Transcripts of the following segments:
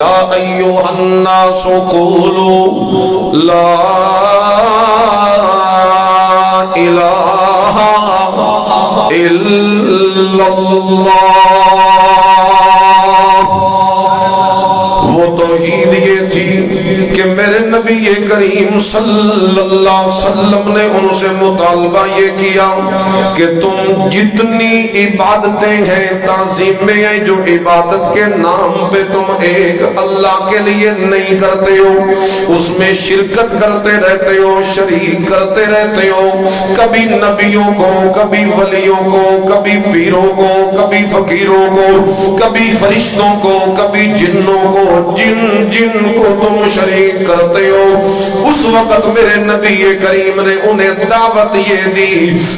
یا ایھا الناس قولوا لا الہ الا اللہ۔ وہ توحید یہ تھی کہ میرے نبی کریم صلی اللہ علیہ وسلم نے ان سے مطالبہ یہ کیا کہ تم جتنی عبادتیں ہیں تعظیمیں ہیں جو عبادت کے نام پہ تم ایک اللہ کے لیے نہیں کرتے ہو، اس میں شرکت کرتے رہتے ہو، شریک کرتے رہتے ہو، کبھی نبیوں کو، کبھی ولیوں کو، کبھی پیروں کو، کبھی فقیروں کو، کبھی فرشتوں کو، کبھی جنوں کو، جن کو تم شریک کرتے ہو، اس وقت میرے نبی کریم نے انہیں دعوت یہ دی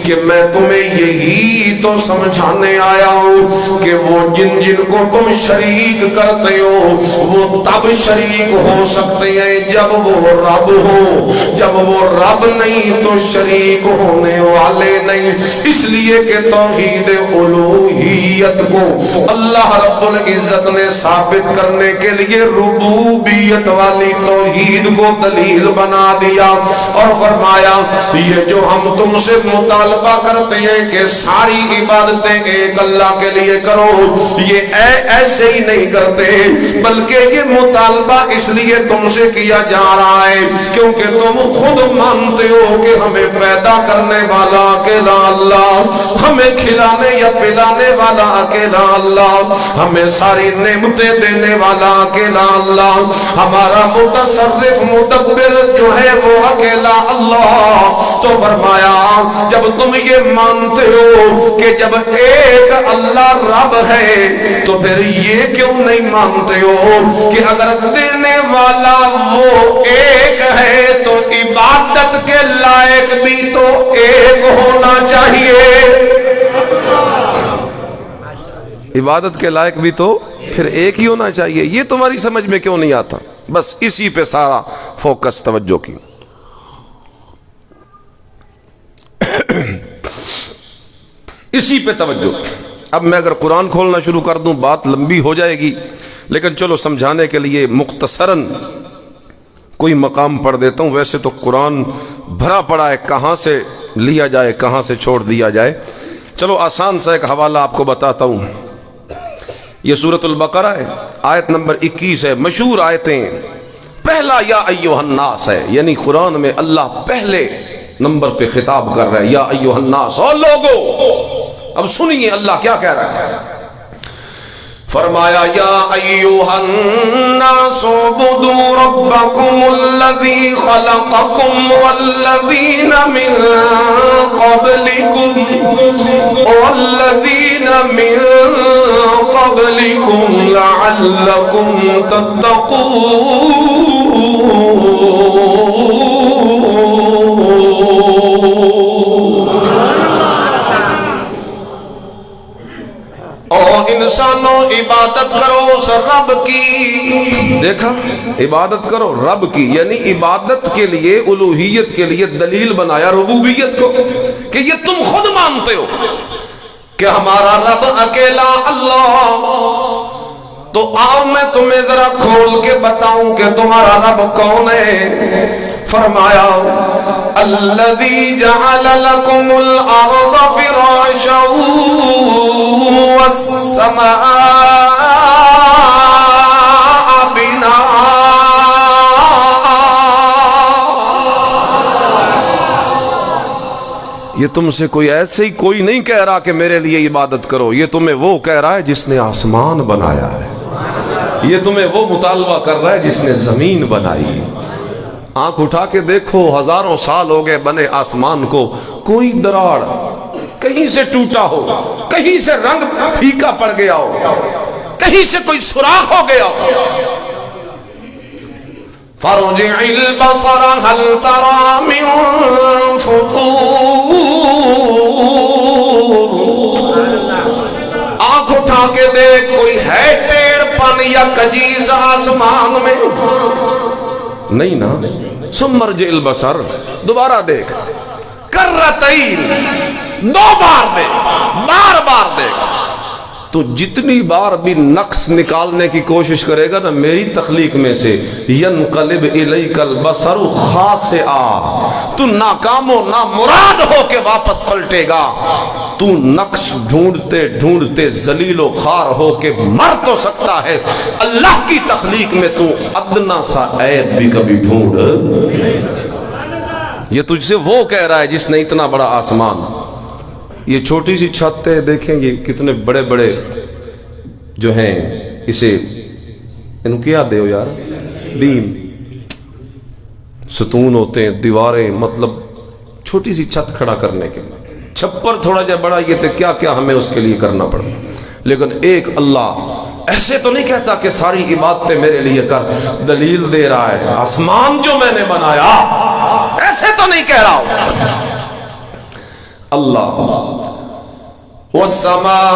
کہ میں تمہیں یہی تو سمجھانے آیا ہوں کہ وہ جن کو تم شریک کرتے ہو وہ تب شریک ہو سکتے ہیں جب وہ رب ہو، جب وہ رب نہیں تو شریک ہونے والے نہیں، اس لیے کہ توحید الوہیت کو اللہ رب العزت نے ثابت کرنے کے لیے ربوبیت والی توحید کو دلیل بنا دیا اور فرمایا یہ جو ہم تم سے مطالبہ کرتے ہیں کہ ساری عبادتیں ایک اللہ کے لیے کرو، یہ ایسے ہی نہیں کرتے بلکہ یہ مطالبہ اس لیے تم سے کیا جا رہا ہے کیونکہ تم خود مانتے ہو کہ ہمیں پیدا کرنے والا اکیلا اللہ، ہمیں کھلانے یا پلانے والا اکیلا اللہ، ہمیں ساری نعمتیں دینے والا اکیلا اللہ، ہمارا متصرف مدبر جو ہے وہ اکیلا اللہ۔ تو فرمایا جب تم یہ مانتے ہو کہ جب ایک اللہ رب ہے تو پھر یہ کیوں نہیں مانتے ہو کہ اگر دینے والا وہ ایک ہے تو عبادت کے لائق بھی تو ایک ہونا چاہیے، عبادت کے لائق بھی تو پھر ایک ہی ہونا چاہیے۔ یہ تمہاری سمجھ میں کیوں نہیں آتا؟ بس اسی پہ سارا فوکس توجہ کی۔ اسی پہ توجہ۔ اب میں اگر قرآن کھولنا شروع کر دوں بات لمبی ہو جائے گی، لیکن چلو سمجھانے کے لیے مختصراً کوئی مقام پڑھ دیتا ہوں۔ ویسے تو قرآن بھرا پڑا ہے، کہاں سے لیا جائے کہاں سے چھوڑ دیا جائے۔ چلو آسان سا ایک حوالہ آپ کو بتاتا ہوں۔ یہ سورۃ البقرہ ہے، آیت نمبر 21 ہے، مشہور آیتیں۔ پہلا یا ایھا الناس ہے، یعنی قرآن میں اللہ پہلے نمبر پہ خطاب کر رہا ہے، یا ایھا الناس، او لوگو۔ اب سنیے اللہ کیا کہہ رہا ہے۔ فرمایا یا ایھا الناس اعبدوا ربکم الذی خلقکم والذین من قبلکم لعلکم تتقون۔ انسانوں عبادت کرو اس رب کی، دیکھا عبادت کرو رب کی، یعنی عبادت کے لیے الوہیت کے لیے دلیل بنایا ربوبیت کو کہ یہ تم خود مانتے ہو کہ ہمارا رب اکیلا اللہ، تو آؤ میں تمہیں ذرا کھول کے بتاؤں کہ تمہارا رب کون ہے۔ فرمایا الذی جعل لکم الارض فراشا والسماء بناء۔ یہ تم سے کوئی ایسے ہی کوئی نہیں کہہ رہا کہ میرے لیے عبادت کرو، یہ تمہیں وہ کہہ رہا ہے جس نے آسمان بنایا ہے، یہ تمہیں وہ مطالبہ کر رہا ہے جس نے زمین بنائی۔ آنکھ اٹھا کے دیکھو، ہزاروں سال ہو گئے بنے آسمان کو، کوئی دراڑ کہیں سے ٹوٹا ہو، کہیں سے رنگ پھیکا پڑ گیا ہو، کہیں سے کوئی سوراخ ہو گیا ہو۔ فارجع البصر هل ترى من فطور۔ آنکھ اٹھا کے دیکھ، کوئی ہے ٹیڑھ پن یا کجیز آسمان میں؟ نہیں نا۔ ثم ارجع البصر، دوبارہ دیکھ، کرتین، دو بار دیکھ، بار بار دیکھ۔ تو جتنی بار بھی نقص نکالنے کی کوشش کرے گا نا میری تخلیق میں سے، ینقلب الیک البصر خاسئا، تو ناکام و نامراد ہو کے واپس پلٹے گا۔ تو نقص ڈھونڈتے ڈھونڈتے ذلیل و خوار ہو کے مر تو سکتا ہے، اللہ کی تخلیق میں تو ادنا سا عیب بھی کبھی ڈھونڈ۔ یہ تجھ سے وہ کہہ رہا ہے جس نے اتنا بڑا آسمان، یہ چھوٹی سی چھت ہے، دیکھیں یہ کتنے بڑے بڑے جو ہیں، اسے ان کیا دے ہو یار، بیم ستون ہوتے ہیں، دیواریں، مطلب چھوٹی سی چھت کھڑا کرنے کے لیے چھپر تھوڑا جا بڑا یہ تھے، کیا کیا ہمیں اس کے لیے کرنا پڑا۔ لیکن ایک اللہ ایسے تو نہیں کہتا کہ ساری عبادتیں میرے لیے کر، دلیل دے رہا ہے آسمان جو میں نے بنایا، ایسے تو نہیں کہہ رہا ہوں۔ اللہ والسماء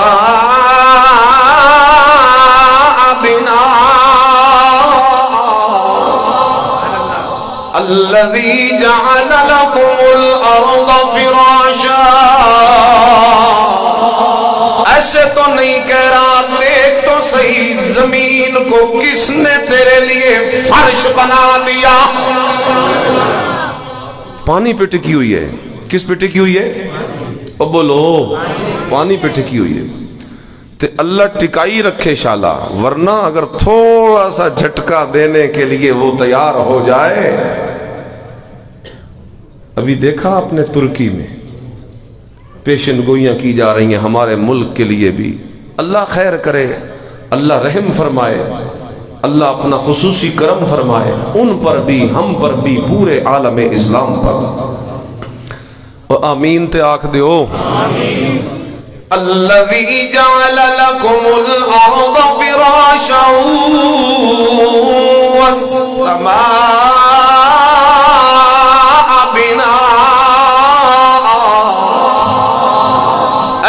بناء الذي جعل لكم الارض فراشا، ایسے تو نہیں کہہ رہا، دیکھ تو صحیح زمین کو کس نے تیرے لیے فرش بنا دیا۔ پانی پہ ٹکی ہوئی ہے، کس پہ ٹکی ہوئی ہے؟ اب بولو، پانی پہ ٹکی ہوئی ہے تے اللہ ٹکائی رکھے شالا، ورنہ اگر تھوڑا سا جھٹکا دینے کے لیے وہ تیار ہو جائے۔ ابھی دیکھا آپ نے ترکی میں پیشن گوئیاں کی جا رہی ہیں ہمارے ملک کے لیے بھی، اللہ خیر کرے، اللہ رحم فرمائے، اللہ اپنا خصوصی کرم فرمائے ان پر بھی، ہم پر بھی، پورے عالم اسلام پر۔ آمین تے آکھ دیو آمین۔ الذی جعل لکم الارض فراشا والسماء بناء،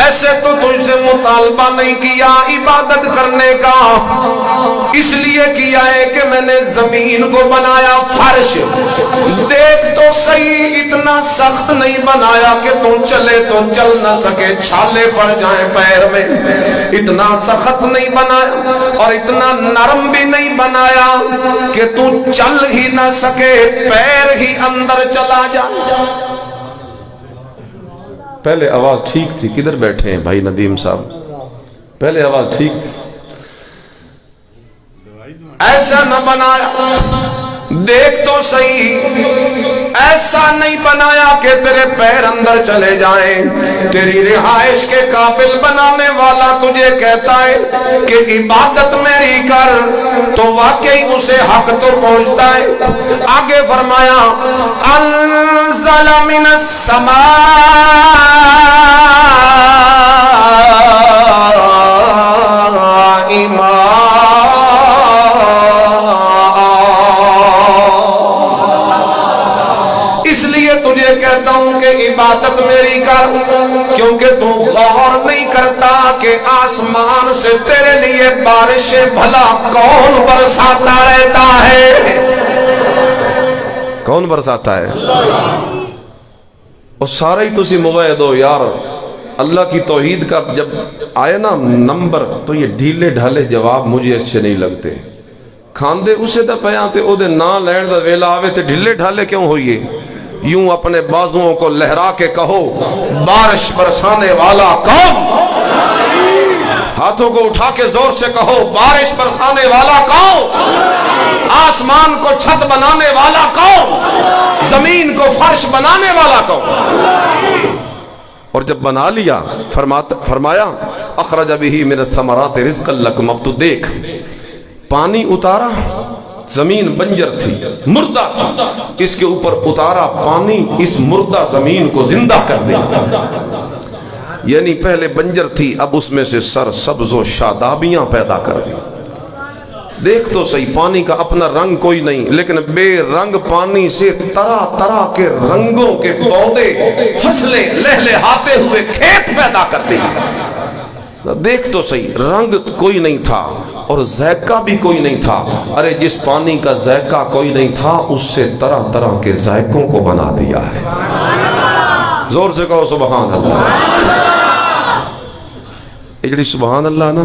ایسے تو تجھ سے مطالبہ نہیں کیا عبادت کرنے کا، اس لیے کیا ہے کہ میں نے زمین کو بنایا فرش۔ دیکھ تو صحیح اتنا سخت نہیں بنایا کہ تم چلے تو چل نہ سکے، چھالے پڑ جائیں پیر میں، اتنا سخت نہیں بنایا، اور اتنا نرم بھی نہیں بنایا کہ تم چل ہی نہ سکے، پیر ہی اندر چلا جائے۔ پہلے آواز ٹھیک تھی، کدھر بیٹھے ہیں بھائی ندیم صاحب؟ پہلے آواز ٹھیک تھی، ایسا نہ بنایا، دیکھ تو صحیح ایسا نہیں بنایا کہ تیرے پیر اندر چلے جائیں، تیری رہائش کے قابل بنانے والا تجھے کہتا ہے کہ عبادت میری کر، تو واقعی اسے حق تو پہنچتا ہے۔ آگے فرمایا انزل من السماء عبادت میری کر، کیونکہ تو غور نہیں کرتا کہ آسمان سے تیرے لیے بارش بھلا کون برساتا رہتا ہے؟ کون برساتا ہے؟ اور سارے ہی تسی موعد ہو یار، اللہ کی توحید کا جب آئے نا نمبر، تو یہ ڈھیلے ڈھالے جواب مجھے اچھے نہیں لگتے۔ کھاندے اسے دا پیاں تے او دے نا لین دا ویلا آوے تے ڈھیلے ڈھالے کیوں ہوئیے؟ یوں اپنے بازوؤں کو لہرا کے کہو بارش برسانے والا کون؟ ہاتھوں کو اٹھا کے زور سے کہو بارش برسانے والا کون؟ آسمان کو چھت بنانے والا کون؟ زمین کو فرش بنانے والا کون؟ اور جب بنا لیا فرمایا اخرج بہ من الثمرات رزقا لکم، اب تو دیکھ پانی اتارا، زمین بنجر تھی، مردہ تھی، اس کے اوپر اتارا پانی، اس مردہ زمین کو زندہ کر دیا۔ یعنی پہلے بنجر تھی، اب اس میں سے سر سبز و شادابیاں پیدا کر دی۔ دیکھ تو صحیح پانی کا اپنا رنگ کوئی نہیں، لیکن بے رنگ پانی سے طرح طرح کے رنگوں کے پودے، فصلیں لہلہاتے ہوئے کھیت پیدا کر دی۔ دیکھ تو صحیح رنگ کوئی نہیں تھا اور ذائقہ بھی کوئی نہیں تھا، ارے جس پانی کا ذائقہ کوئی نہیں تھا اس سے طرح طرح کے ذائقوں کو بنا دیا ہے۔ زور سے کہو سبحان اللہ۔ یہ جڑی سبحان اللہ نا،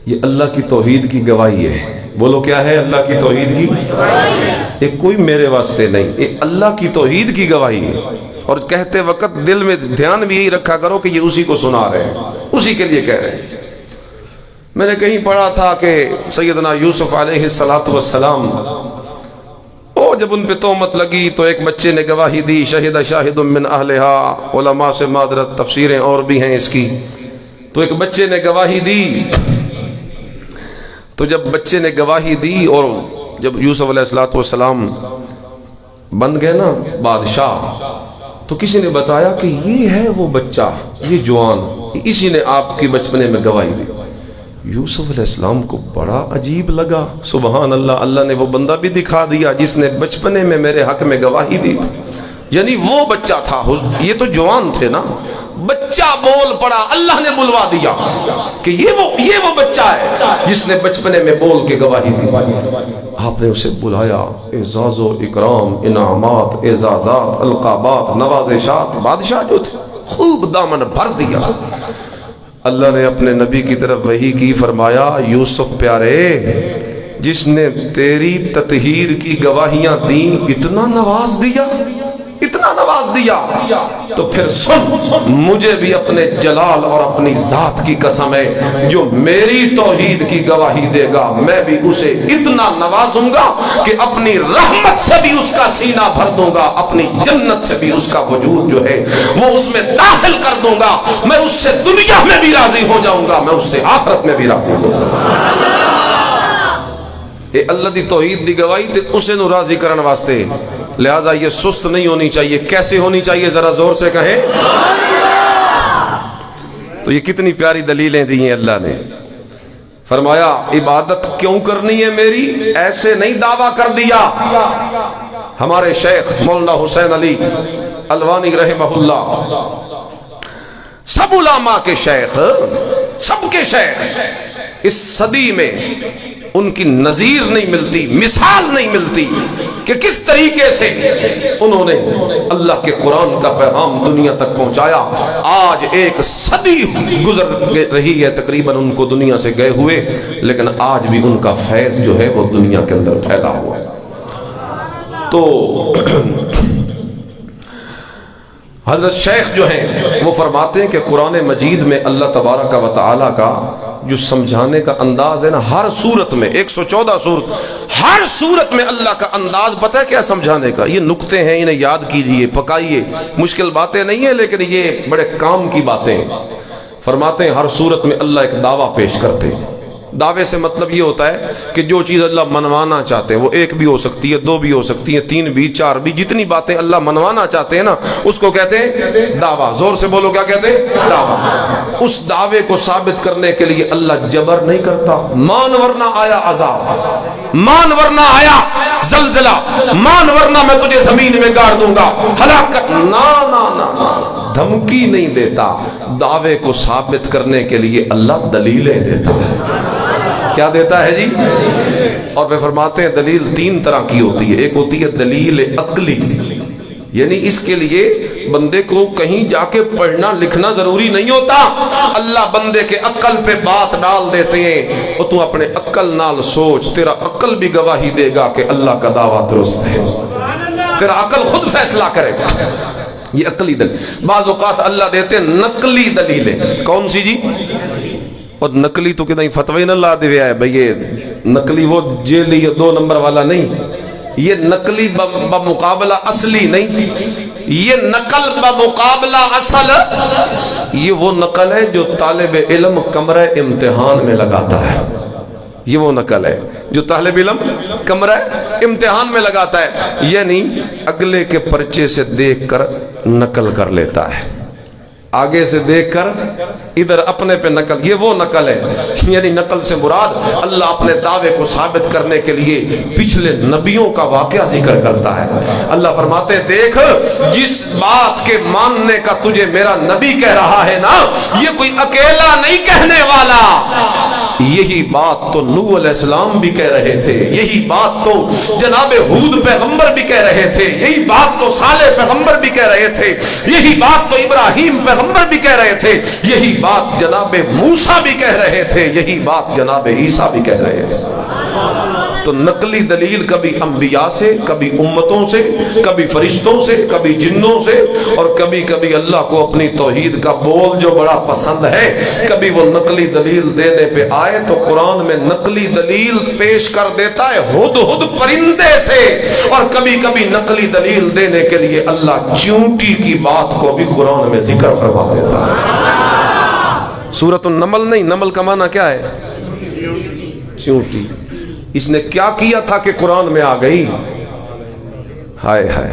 یہ اللہ کی توحید کی گواہی ہے۔ بولو کیا ہے؟ اللہ کی توحید کی گواہی۔ یہ کوئی میرے واسطے نہیں، یہ اللہ کی توحید کی گواہی ہے۔ اور کہتے وقت دل میں دھیان بھی یہی رکھا کرو کہ یہ اسی کو سنا رہے ہیں، اسی کے لیے کہہ رہے ہیں۔ میں نے کہیں پڑھا تھا کہ سیدنا یوسف علیہ السلام جب ان پہ تہمت لگی تو ایک بچے نے گواہی دی، شہد شاہد من اہلہا، علماء سے معذرت، تفسیریں اور بھی ہیں اس کی، تو ایک بچے نے گواہی دی۔ تو جب بچے نے گواہی دی اور جب یوسف علیہ السلام بن گئے نا بادشاہ، تو کسی نے بتایا کہ یہ ہے وہ بچہ، یہ جوان، اسی نے آپ کی بچپنے میں گواہی دی۔ یوسف علیہ السلام کو بڑا عجیب لگا، سبحان اللہ، اللہ نے وہ بندہ بھی دکھا دیا جس نے بچپنے میں میرے حق میں گواہی دی تھی۔ یعنی وہ بچہ تھا، یہ تو جوان تھے نا، بچہ بول پڑا، اللہ نے بلوا دیا کہ یہ وہ بچہ ہے جس نے بچپنے میں بول کے گواہی دی۔ آپ نے اسے بلایا، اعزاز و اکرام، انعامات، اعزازات، القابات، نوازشات، بادشاہ جو تھے خوب دامن بھر دیا۔ اللہ نے اپنے نبی کی طرف وحی کی، فرمایا یوسف پیارے، جس نے تیری تطہیر کی گواہیاں دیں اتنا نواز دیا، اتنا نواز دیا، تو پھر سن، مجھے بھی اپنے جلال اور اپنی ذات کی قسم ہے، جو میری توحید کی گواہی دے گا میں بھی اسے اتنا نوازوں گا کہ اپنی رحمت سے بھی اس کا سینہ بھر دوں گا، اپنی جنت سے بھی اس کا وجود جو ہے وہ اس میں داخل کر دوں گا۔ میں اس سے دنیا میں بھی راضی ہو جاؤں گا، میں اس سے آخرت میں بھی راضی ہو جاؤں گا۔ یہ اللہ دی توحید دی گواہی تے اسے نو راضی کرن واسطے، لہذا یہ سست نہیں ہونی چاہیے۔ کیسے ہونی چاہیے؟ ذرا زور سے کہیں۔ تو یہ کتنی پیاری دلیلیں دی ہیں اللہ نے۔ فرمایا عبادت کیوں کرنی ہے میری؟ ایسے نہیں دعویٰ کر دیا۔ ہمارے شیخ مولانا حسین علی الوانی رحمہ اللہ، سب علماء کے شیخ، سب کے شیخ، اس صدی میں ان کی نظیر نہیں ملتی، مثال نہیں ملتی کہ کس طریقے سے انہوں نے اللہ کے قرآن کا پیغام دنیا تک پہنچایا۔ آج ایک صدی گزر رہی ہے تقریباً ان کو دنیا سے گئے ہوئے، لیکن آج بھی ان کا فیض جو ہے وہ دنیا کے اندر پھیلا ہوا ہے۔ تو حضرت شیخ جو ہیں وہ فرماتے ہیں کہ قرآن مجید میں اللہ تبارک و تعالیٰ کا جو سمجھانے کا انداز ہے نا، ہر صورت میں 114 صورت، ہر صورت میں اللہ کا انداز پتہ ہے کیا سمجھانے کا؟ یہ نکتے ہیں، انہیں یاد کیجئے، پکائیے، مشکل باتیں نہیں ہیں لیکن یہ بڑے کام کی باتیں ہیں۔ فرماتے ہیں ہر صورت میں اللہ ایک دعویٰ پیش کرتے ہیں۔ دعوے سے مطلب یہ ہوتا ہے کہ جو چیز اللہ منوانا چاہتے ہیں، وہ ایک بھی ہو سکتی ہے، دو بھی ہو سکتی ہیں، تین بھی، چار بھی، جتنی باتیں اللہ منوانا چاہتے ہیں نا اس کو کہتے ہیں دعویٰ۔ زور سے بولو، کیا کہتے ہیں؟ دعویٰ۔ اس دعوے کو ثابت کرنے کے لیے اللہ جبر نہیں کرتا، مان ورنہ آیا عذاب، مان ورنہ آیا زلزلہ، مان ورنہ میں تجھے زمین میں گاڑ دوں گا، ہلاکت، نا نا نا، دھمکی نہیں دیتا۔ دعوے کو ثابت کرنے کے لیے اللہ دلیلیں دیتا ہے۔ کیا دیتا ہے جی؟ اور پھر فرماتے ہیں دلیل تین طرح کی ہوتی ہے۔ ایک ہوتی ہے دلیل عقلی، یعنی اس کے لیے بندے کو کہیں جا کے پڑھنا لکھنا ضروری نہیں ہوتا، اللہ بندے کے عقل پہ بات ڈال دیتے ہیں، اور تو اپنے عقل نال سوچ، تیرا عقل بھی گواہی دے گا کہ اللہ کا دعویٰ درست ہے، تیرا عقل خود فیصلہ کرے گا۔ یہ عقلی دلیل۔ بعض اوقات اللہ دیتے ہیں نقلی دلیلیں۔ کون سی جی؟ اور نقلی تو کتنا ہی فتوی نہ لا دیا ہے بھئی، یہ نقلی وہ جیلی 2 نمبر والا نہیں، یہ نقلی بمقابلہ اصلی نہیں، یہ نقل بمقابلہ اصل، یہ وہ نقل ہے جو طالب علم کمرہ امتحان میں لگاتا ہے۔ یہ وہ نقل ہے جو طالب علم کمرہ امتحان میں لگاتا ہے، یعنی اگلے کے پرچے سے دیکھ کر نقل کر لیتا ہے، آگے سے دیکھ کر ادھر اپنے پہ نقل، یہ وہ نقل ہے۔ یعنی نقل سے مراد اللہ اپنے دعوے کو ثابت کرنے کے لیے پچھلے نبیوں کا واقعہ ذکر کرتا ہے۔ اللہ فرماتے ہیں دیکھ، جس بات کے ماننے کا تجھے میرا نبی کہہ رہا ہے نا، یہ کوئی اکیلا نہیں کہنے والا، یہی بات تو نوح علیہ السلام بھی کہہ رہے تھے، یہی بات تو جناب ہود پیغمبر بھی کہہ رہے تھے، یہی بات تو صالح پیغمبر بھی کہہ رہے تھے، یہی بات تو ابراہیم پیغمبر بھی کہہ رہے تھے، یہی بات جناب موسیٰ بھی کہہ رہے تھے، یہی بات جناب عیسیٰ بھی کہہ رہے تھے۔ تو نقلی دلیل کبھی انبیاء سے، کبھی امتوں سے، کبھی فرشتوں سے، کبھی جنوں سے، اور کبھی کبھی اللہ کو اپنی توحید کا بول جو بڑا پسند ہے، کبھی وہ نقلی دلیل دینے پہ آئے تو قرآن میں نقلی دلیل پیش کر دیتا ہے ہدہد پرندے سے، اور کبھی کبھی نقلی دلیل دینے کے لیے اللہ چیونٹی کی بات کو بھی قرآن میں ذکر فرما دیتا ہے۔ سورۃ النمل نہیں، نمل کا معنی کیا ہے؟ چیونٹی۔ اس نے کیا کیا تھا کہ قرآن میں آ گئی؟ ہائے ہائے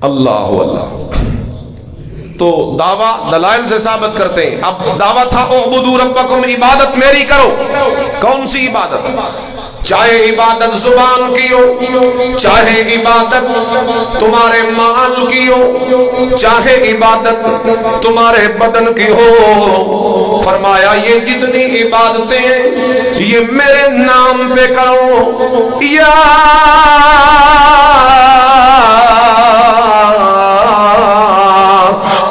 اللہ اللہ۔ تو دعویٰ دلائل سے ثابت کرتے ہیں۔ اب دعویٰ تھا اعبدوا ربکم، عبادت میری کرو۔ کون سی عبادت؟ چاہے عبادت زبان کی ہو، چاہے عبادت تمہارے مال کی ہو، چاہے عبادت تمہارے بدن کی ہو۔ فرمایا یہ جتنی عبادتیں ہیں یہ میرے نام پہ کرو۔ یا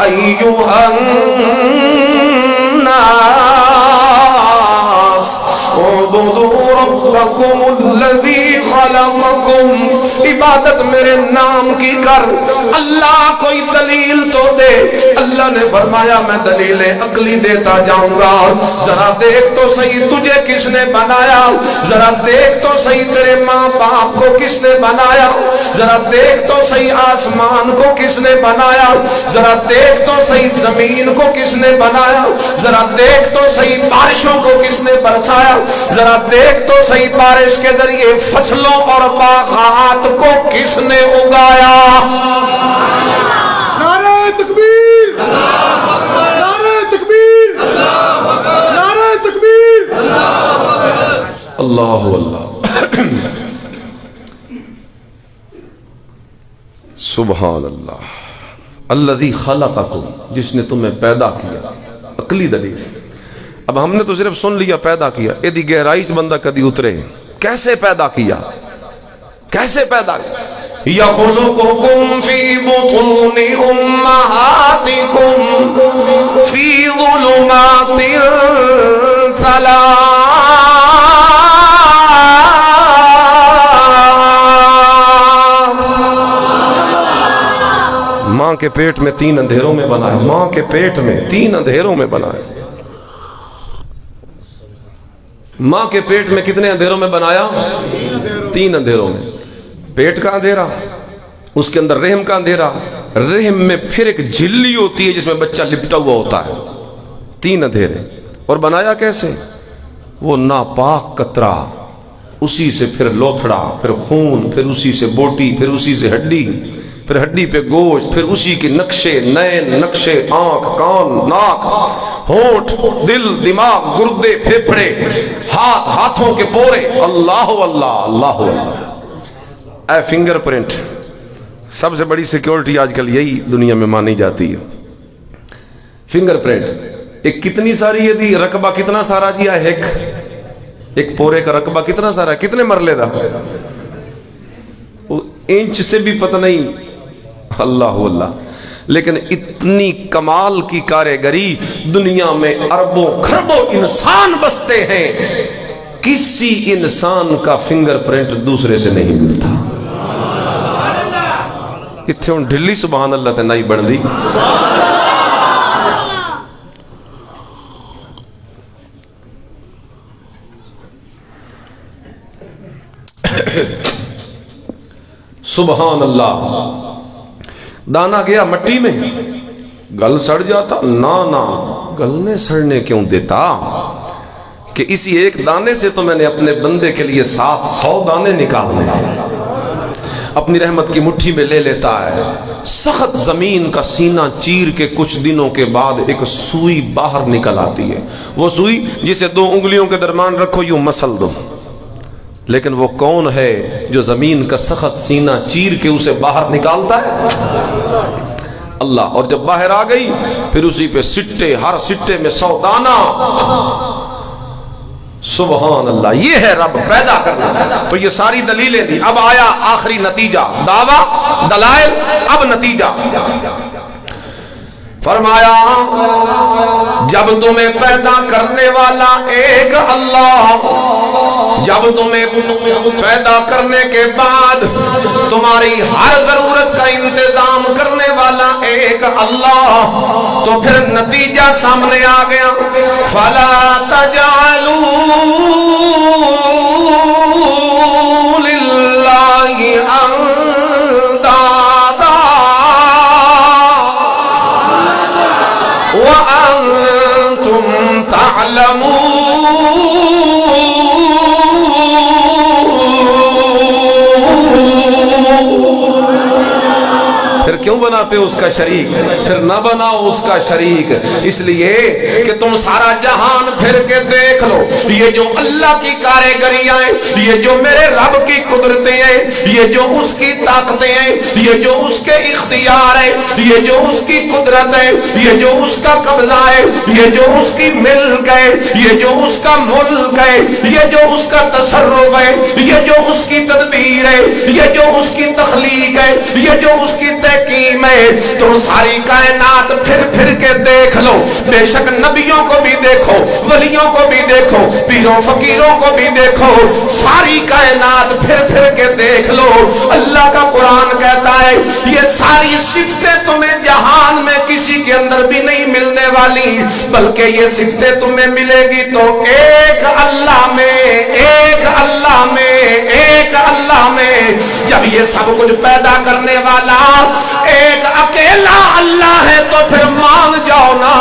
ایھا الناس اعبدوا ربکم الذی خلقکم، عبادت میرے نام کی کر۔ اللہ کوئی دلیل تو دے۔ اللہ نے فرمایا میں دلیل عقلی دیتا جاؤں گا۔ ذرا دیکھ تو صحیح تجھے کس نے بنایا، ذرا دیکھ تو صحیح تیرے ماں باپ کو کس نے بنایا، ذرا دیکھ تو صحیح آسمان کو کس نے بنایا، ذرا دیکھ تو صحیح زمین کو کس نے بنایا، ذرا دیکھ تو صحیح بارشوں کو کس نے برسایا، ذرا دیکھ تو صحیح بارش کے ذریعے فصلوں اور باغات کو کس نے اگایا۔ نعرہ تکبیر، نعرہ تکبیر، نعرہ تکبیر، اللہ اللہ سبحان اللہ۔ الذی خلقکم، جس نے تمہیں پیدا کیا، عقلی دلیل۔ اب ہم نے تو صرف سن لیا پیدا کیا، ایدی گہرائی سے بندہ کدی اترے کیسے پیدا کیا، کیسے پیدا کیا؟ یخلقکم فی بطون امہاتکم فی ظلمات ثلاث، ماں کے پیٹ میں 3 اندھیروں میں بنایا، ماں کے پیٹ میں 3 اندھیروں میں بنایا۔ ماں کے پیٹ میں کتنے اندھیروں میں بنایا؟ 3 اندھیروں میں۔ پیٹ کا اندھیرا، اس کے اندر رحم کا اندھیرا، رحم میں پھر ایک جھلی ہوتی ہے جس میں بچہ لپٹا ہوا ہوتا ہے، 3 اندھیرے۔ اور بنایا کیسے؟ وہ ناپاک قطرہ، اسی سے پھر لوتھڑا، پھر خون، پھر اسی سے بوٹی، پھر اسی سے ہڈی، پھر ہڈی پہ گوشت، پھر اسی کے نقشے، نین نقشے، آنکھ، کان، ناک، ہونٹ، دل، دماغ، گردے، پھیپھڑے، ہاتھ، ہاتھوں کے پورے۔ اللہ اللہ اللہ اللہ۔ اے فنگر پرنٹ، سب سے بڑی سیکیورٹی آج کل یہی دنیا میں مانی جاتی ہے، فنگر پرنٹ۔ ایک کتنی ساری ہے دی رقبہ، کتنا سارا دیا ہے؟ ایک پورے کا رقبہ کتنا سارا ہے؟ کتنے مرلے دا؟ انچ سے بھی پتہ نہیں، اللہ اللہ۔ لیکن اتنی کمال کی کاریگری، دنیا میں اربوں کھربوں انسان بستے ہیں، کسی انسان کا فنگر پرنٹ دوسرے سے نہیں ملتا۔ اتھے ہوں ڈھلی سبحان اللہ تے نہیں بن دی۔ سبحان اللہ۔ دانا گیا مٹی میں، گل سڑ جاتا؟ نہ، گلنے سڑنے کیوں دیتا؟ کہ اسی ایک دانے سے تو میں نے اپنے بندے کے لیے 700 دانے نکالنے، اپنی رحمت کی مٹھی میں لے لیتا ہے۔ سخت زمین کا سینہ چیر کے کچھ دنوں کے بعد ایک سوئی باہر نکل آتی ہے، وہ سوئی جسے 2 انگلیوں کے درمیان رکھو یوں مسل دو، لیکن وہ کون ہے جو زمین کا سخت سینہ چیر کے اسے باہر نکالتا ہے؟ اللہ، اور جب باہر آ گئی پھر اسی پہ سٹے، ہر سٹے میں 100 دانہ. سبحان اللہ، یہ ہے رب پیدا کرنا. تو یہ ساری دلیلیں دی. اب آیا آخری نتیجہ، دعویٰ، دلائل، اب نتیجہ. فرمایا جب تمہیں پیدا کرنے والا ایک اللہ، جب تمہیں پیدا کرنے کے بعد تمہاری ہر ضرورت کا انتظام کرنے والا ایک اللہ، تو پھر نتیجہ سامنے آ گیا. فَلَا تَجْعَلُوا لِلَّهِ أَنْدَادًا وَأَنْتُمْ تَعْلَمُونَ. پھر کیوں بناتے ہو اس کا شریک؟ پھر نہ بناؤ اس کا شریک، اس لیے کہ تم سارا جہان پھر کے دیکھ لو. یہ جو اللہ کی کاریگریاں ہیں، یہ جو میرے رب کی قدرتیں ہیں، یہ جو اس کی طاقتیں ہیں، یہ جو اس کے اختیار ہیں، یہ جو اس کی قدرت ہے، یہ جو اس کا قبضہ ہے، یہ جو اس کی ملک ہے، یہ جو اس کا ملک ہے، یہ جو اس کا تصرف ہے، یہ جو اس کی تدبیر ہے، یہ جو اس کی تخلیق ہے، یہ جو اس کی تحکیم ہے. تم ساری کائنات پھر کے دیکھ لو. بے شک نبیوں کو بھی دیکھو، ولیوں کو بھی دیکھو، پیروں فقیروں کو بھی دیکھو، ساری کائنات پھر کے دیکھ لو. اللہ کا قرآن کہتا ہے یہ ساری صفتیں تمہیں جہان میں کسی کے اندر بھی نہیں ملنے والی، بلکہ یہ صفتیں تمہیں ملے گی تو ایک اللہ میں، ایک اللہ میں، ایک اللہ میں. جب یہ سب کچھ پیدا کرنے والا ایک اکیلا اللہ ہے تو پھر مان جاؤ نا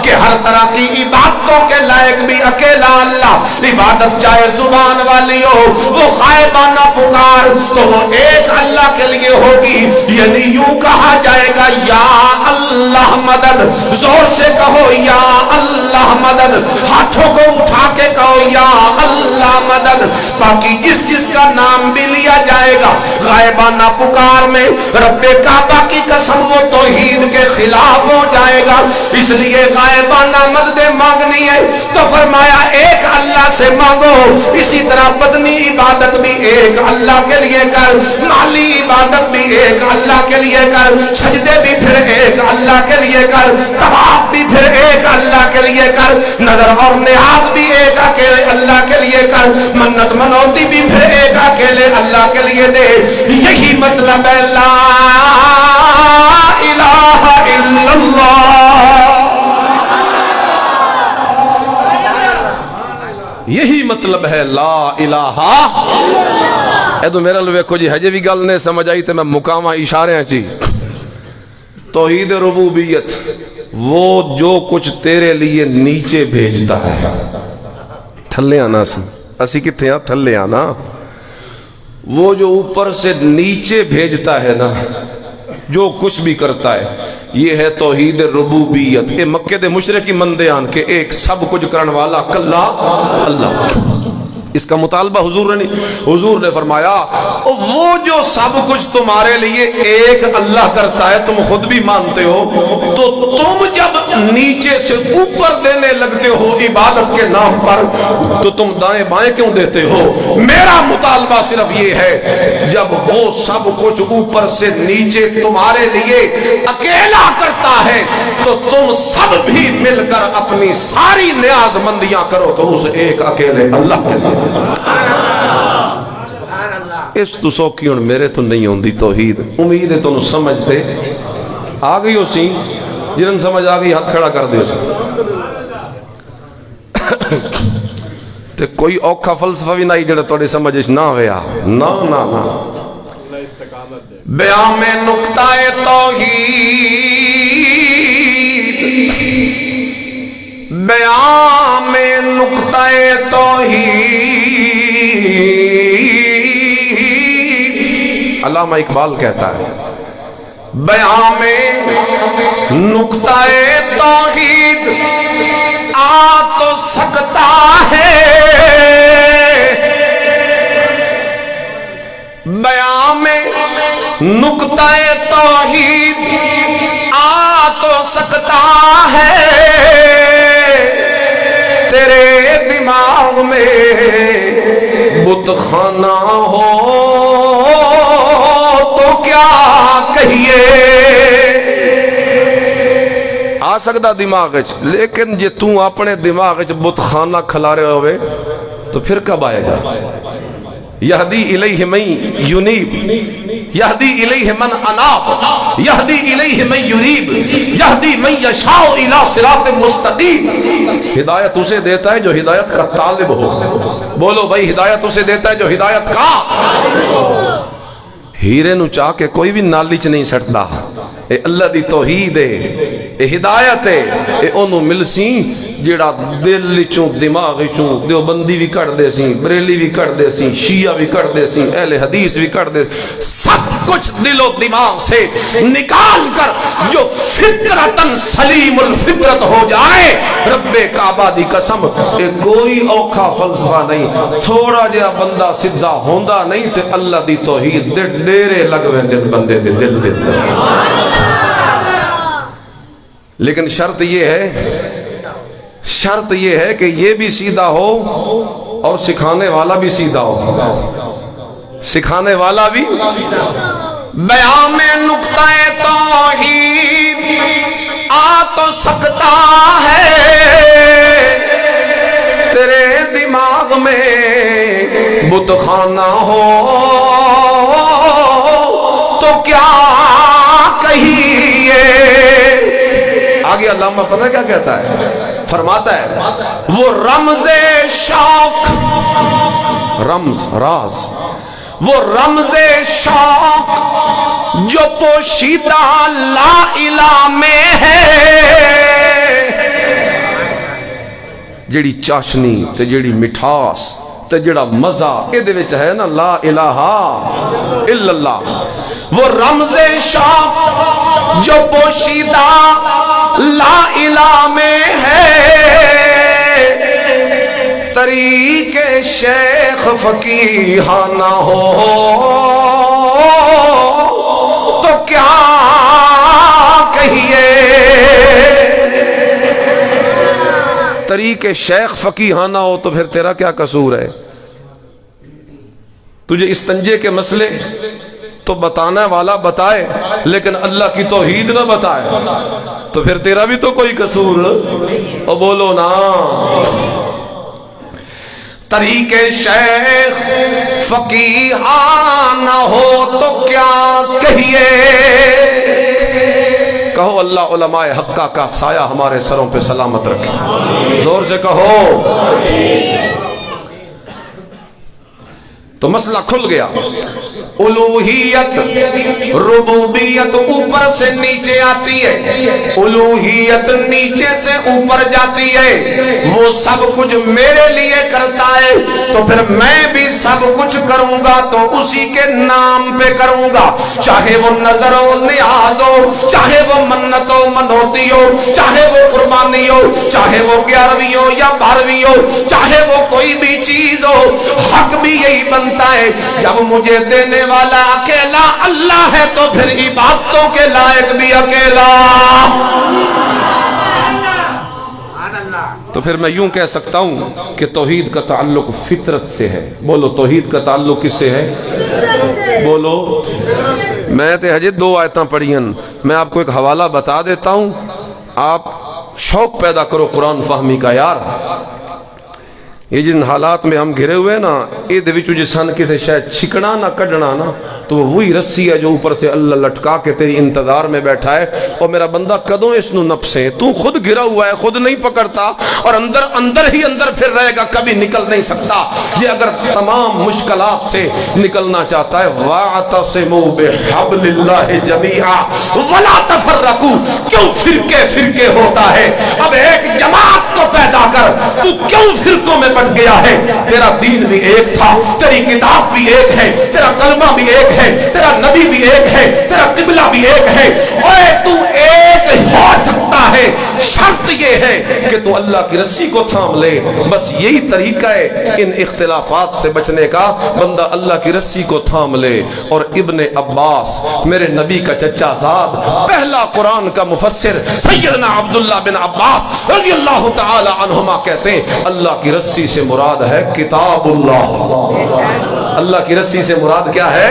کہ ہر طرح کی عبادتوں کے لائق بھی اکیلا اللہ. عبادت چاہے زبان والی ہو، وہ غائبانہ پکار تو وہ ایک اللہ کے لیے ہوگی. یعنی یوں کہا جائے گا یا اللہ مدد، زور سے کہو یا اللہ مدد، ہاتھوں کو اٹھا کے کہو یا اللہ مدد. باقی جس کا نام بھی لیا جائے گا غائبانہ پکار میں رب کعبہ کی قسم وہ توحید کے خلاف ہو جائے گا. اس لیے غائبانہ مدد مانگنی ہے تو فرمایا ایک اللہ سے مانگو. اسی طرح بدنی عبادت بھی ایک اللہ کے لیے کر، مالی عبادت بھی ایک اللہ کے لیے کر، سجدے بھی پھر ایک اللہ کے لیے کر، طواف بھی پھر ایک اللہ کے لیے کر، نظر اور نیاز بھی ایک اکیلے اللہ کے لیے کر، منت منوتی بھی پھر ایک اکیلے اللہ کے لیے دے. یہی مطلب ہے لا الہ الا اللہ. یہی مطلب ہے لا الہ. اے تو میرا لو ویکھو جی ہجے بھی گل نہیں سمجھ آئی تو میں مقامہ اشارے چی. توحید ربوبیت، وہ جو کچھ تیرے لیے نیچے بھیجتا ہے، تھلے آنا سی اسی کتنے ہیں تھلے آنا، وہ جو اوپر سے نیچے بھیجتا ہے نا، جو کچھ بھی کرتا ہے، یہ ہے توحید ربوبیت. یہ مکے دے مشرکی مندے آن کے ایک سب کچھ کرن والا کلا اللہ. اس کا مطالبہ حضور نے فرمایا وہ جو سب کچھ تمہارے لیے ایک اللہ کرتا ہے تم خود بھی مانتے ہو، تو تم جب نیچے سے اوپر دینے لگتے ہو عبادت کے نام پر تو تم دائیں بائیں کیوں دیتے ہو؟ میرا مطالبہ صرف یہ ہے جب وہ سب کچھ اوپر سے نیچے تمہارے لیے اکیلا کرتا ہے تو تم سب بھی مل کر اپنی ساری نیاز مندیاں کرو تو اس ایک اکیلے اللہ کے لیے. اس تو سوکی ہوں میرے تو نہیں ہوندی توحید. امید ہے تو سمجھتے آ گئی ہو سی، جنہوں سمجھ آ گئی ہاتھ کھڑا کر دیو. تے کوئی اوکھا فلسفہ بھی نہیں جڑا توڑی سمجھش نہ ہویا. نا نا نا. بیان میں نقطہ توحید، بیان میں نقطہ توحید. علامہ اقبال کہتا ہے بیان میں نقطہ توحید آ تو سکتا ہے، بیان میں نقطہ توحید تو سکتا ہے تیرے دماغ میں بت خانہ ہو تو کیا کہیے. آ سکتا دماغ وچ، لیکن جے تو اپنے دماغ وچ بت خانہ کھلارے ہوئے تو پھر کب آئے گا؟ یہدی الیہ من ینیب، یہدی الیہ من اناب، یہدی الیہ من یریب، یہدی من یشاء الی صراط مستقیم. ہدایت اسے دیتا ہے جو ہدایت کا طالب ہو. بولو بھائی، ہدایت اسے دیتا ہے جو ہدایت کا. ہیرے نو چاہ کے کوئی بھی نالی چ نہیں سٹدا. اے اللہ دی توحید ہے، اے ہدایت ہے. اے اونوں ملسی جیڑا دل چوں دماغ چوں دیوبندی بھی کر دے سی، بریلی بھی کر دے سی، شیعہ بھی کر دے سی، اہل حدیث بھی کر دے. سب کچھ دل و دماغ سے نکال کر جو فطرتاً سلیم الفطرت ہو جائے، رب کعبہ دی قسم اے کوئی اوکھا فلسفہ نہیں. تھوڑا جہا بندہ سدھا ہوندا نہیں تے اللہ دی توحید دے ڈیرے لگویں دل بندے دے دل دے. لیکن شرط یہ ہے کہ یہ بھی سیدھا ہو اور سکھانے والا بھی سیدھا ہو. سکھانے والا بھی بیان میں نقطہ توحید آ تو سکتا ہے تیرے دماغ میں بت خانہ ہو تو کیا کہیے. آگے علامہ پتہ کیا کہتا ہے؟ فرماتا ہے وہ رمز شوق، رمز راز، وہ رمز شوق جو پوشیدہ لا الہ میں ہے. جیڑی چاشنی تے جیڑی مٹھاس تے جیڑا مزہ اے دے وچ ہے نا لا الہ الا اللہ. وہ رمز شوق جو پوشیدہ لا الہ میں ہے، طریق شیخ فقیہانہ ہو تو کیا کہیے. طریق شیخ فقیہانہ ہو تو پھر تیرا کیا قصور ہے؟ تجھے استنجے کے مسئلے تو بتانے والا بتائے لیکن اللہ کی توحید نہ بتائے تو پھر تیرا بھی تو کوئی قصور. او بولو نا. طریق شیخ فقیہانہ ہو تو کیا کہیے. کہو اللہ علماء حقہ کا سایہ ہمارے سروں پہ سلامت رکھے. زور سے کہو. تو مسئلہ کھل گیا. الوہیت ربوبیت اوپر سے نیچے آتی ہے، الوہیت نیچے سے اوپر جاتی ہے. وہ سب کچھ میرے لیے کرتا ہے تو پھر میں بھی سب کچھ کروں گا تو اسی کے نام پہ کروں گا. چاہے وہ نظر و نیاز ہو، چاہے وہ منت و منوتی ہو، چاہے وہ قربانی ہو، چاہے وہ 11ویں ہو یا 12ویں ہو، چاہے وہ کوئی بھی چیز ہو، حق بھی یہی بنتا ہے. جب مجھے دینے والا اکیلا اللہ ہے تو پھر عبادتوں کے لائق بھی اکیلا. تو پھر میں یوں کہہ سکتا ہوں کہ توحید کا تعلق فطرت سے ہے. بولو توحید کا تعلق کس سے ہے؟ بولو. میں تے ہجے 2 آیتاں پڑھی ہیں، میں آپ کو ایک حوالہ بتا دیتا ہوں. آپ شوق پیدا کرو قرآن فہمی کا. یار یہ جن حالات میں ہم گھرے ہوئے نا، یہ دوچو جسان کسے شاید چھکنا نہ کڈنا نا، تو وہی رسی ہے جو اوپر سے اللہ لٹکا کے تیری انتظار میں بیٹھا ہے. اور میرا بندہ کدوں اس نو نپسے، تو خود گرا ہوا ہے، خود نہیں پکڑتا اور اندر ہی اندر پھر رہے گا، کبھی نکل نہیں سکتا. یہ اگر تمام مشکلات سے نکلنا چاہتا ہے وَاعْتَصِمُوا بِحَبْلِ اللَّهِ جَمِيعًا وَلَا تَفَرَّقُوا. کیوں فرقے ہوتا ہے؟ اب ایک جماعت کو پیدا کر. تو کیوں فرقوں میں بٹ گیا ہے؟ تیرا دین بھی ایک تھا، تیری کتاب بھی ایک ہے، تیرا کلمہ بھی ایک ہے، تیرا نبی بھی ایک ہے، تیرا قبلہ بھی ایک ہے. اوے تو ایک ہو سکتا ہے شرط یہ ہے کہ تو اللہ کی رسی کو تھام لے. بس یہی طریقہ ہے ان اختلافات سے بچنے کا. بندہ اللہ کی رسی کو تھام لے. اور ابن عباس میرے نبی کا چچا زاد, پہلا قرآن کا مفسر سیدنا عبداللہ بن عباس رضی اللہ تعالی عنہما کہتے ہیں اللہ کی رسی سے مراد ہے کتاب اللہ. اللہ کی رسی سے مراد کیا ہے؟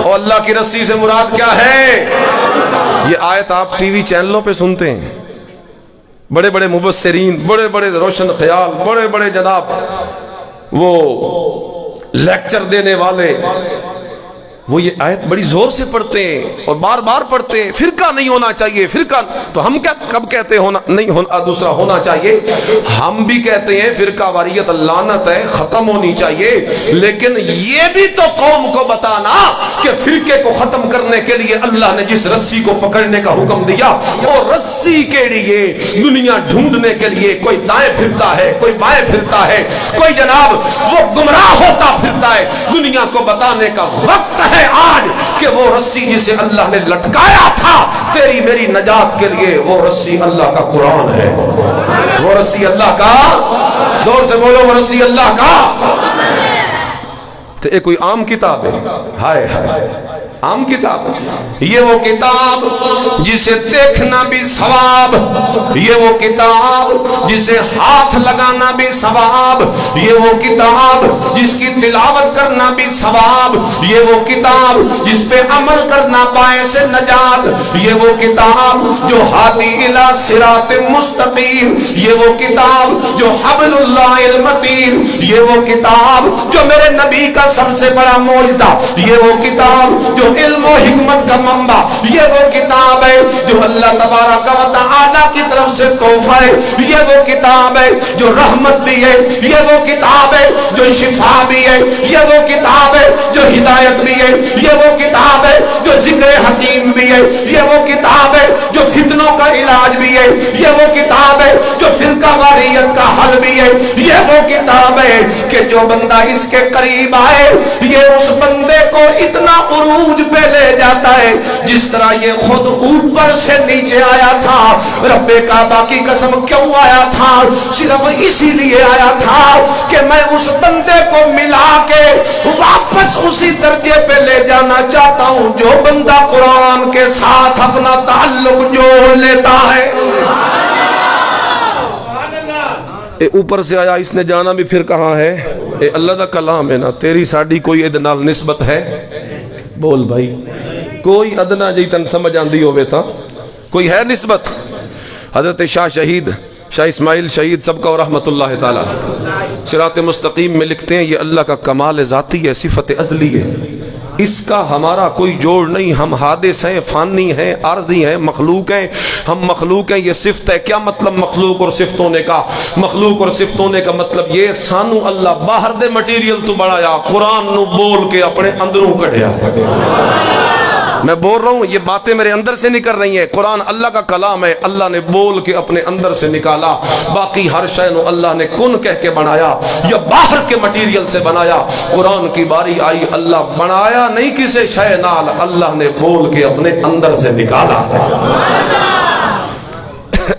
اور اللہ کی رسی سے مراد کیا ہے؟ یہ آیت آپ ٹی وی چینلوں پہ سنتے ہیں, بڑے بڑے مبصرین, بڑے بڑے روشن خیال, بڑے بڑے جناب وہ لیکچر دینے والے, وہ یہ آیت بڑی زور سے پڑھتے ہیں اور بار بار پڑھتے ہیں. فرقہ نہیں ہونا چاہیے, فرقہ تو ہم کیا کب کہتے ہیں ہونا نہیں ہونا, دوسرا ہونا چاہیے. ہم بھی کہتے ہیں فرقہ واریت لعنت ہے, ختم ہونی چاہیے. لیکن یہ بھی تو قوم کو بتانا کہ فرقے کو ختم کرنے کے لیے اللہ نے جس رسی کو پکڑنے کا حکم دیا وہ رسی کے لیے دنیا ڈھونڈنے کے لیے کوئی دائیں پھرتا ہے, کوئی بائیں پھرتا ہے, کوئی جناب وہ گمراہ ہوتا پھرتا ہے. دنیا کو بتانے کا وقت ہے آج کہ وہ رسی جسے اللہ نے لٹکایا تھا تیری میری نجات کے لیے, وہ رسی اللہ کا قرآن ہے. وہ رسی اللہ کا, زور سے بولو, وہ رسی اللہ کا. تو یہ کوئی عام کتاب ہے؟ ہائے ہائے, عام کتاب. یہ وہ کتاب جسے دیکھنا بھی ثواب, یہ وہ کتاب جسے ہاتھ لگانا بھی ثواب, یہ وہ کتاب جس کی تلاوت کرنا بھی ثواب, یہ وہ کتاب جس پہ عمل کرنا باعث نجات, یہ وہ کتاب جو ہادی الی صراط مستقیم, یہ وہ کتاب جو حبل اللہ المتین, یہ وہ کتاب جو میرے نبی کا سب سے بڑا معجزہ, یہ وہ کتاب جو علم و حکمت کا منبع, یہ وہ کتاب ہے جو اللہ تبارک و تعالی کی طرف سے تحفہ ہے, یہ وہ کتاب ہے جو رحمت بھی ہے, یہ وہ کتاب ہے جو شفا بھی ہے, یہ وہ کتاب ہے جو ہدایت بھی ہے, یہ وہ کتاب ہے جو ذکر حکیم بھی ہے, یہ وہ کتاب ہے جو فتنوں کا علاج بھی ہے, یہ وہ کتاب ہے جو فرقہ واریت کا حل بھی ہے, یہ وہ کتاب ہے کہ جو بندہ اس کے قریب آئے یہ اس بندے کو اتنا عروج پہ لے جاتا ہے جس طرح یہ خود اوپر سے نیچے آیا تھا. رب کعبہ کی قسم کیوں آیا تھا؟ صرف اسی لیے آیا تھا کہ میں اس بندے کو ملا کے واپس اسی درجے پہ لے جانا چاہتا ہوں جو بندہ قرآن کے ساتھ اپنا تعلق جوڑ لیتا ہے. اے اوپر سے آیا, اس نے جانا بھی پھر کہاں ہے؟ اے اللہ دا کلام ہے نا, تیری ساڑی کوئی ادنال نسبت ہے؟ بول بھائی, کوئی ادنا جی تن سمجھ آندی ہوئے تھا, کوئی ہے نسبت؟ حضرت شاہ شہید, شاہ اسماعیل شہید سب کا رحمت اللہ تعالی صراط مستقیم میں لکھتے ہیں یہ اللہ کا کمال ذاتی ہے, صفت ازلی ہے, اس کا ہمارا کوئی جوڑ نہیں. ہم حادث ہیں, فانی ہیں, عارضی ہیں, مخلوق ہیں. ہم مخلوق ہیں, یہ صفت ہے. کیا مطلب مخلوق اور صفت ہونے کا؟ مخلوق اور صفت ہونے کا مطلب یہ سانو اللہ باہر دے مٹیریل تو بڑھایا, قرآن نو بول کے اپنے اندروں کڑھیا. میں بول رہا ہوں یہ باتیں میرے اندر سے نکل رہی ہیں. قرآن اللہ کا کلام ہے, اللہ نے بول کے اپنے اندر سے نکالا. باقی ہر شے نو اللہ نے کن کہہ کے بنایا یا باہر کے مٹیریل سے بنایا. قرآن کی باری آئی, اللہ بنایا نہیں کسے شے نال, اللہ نے بول کے اپنے اندر سے نکالا.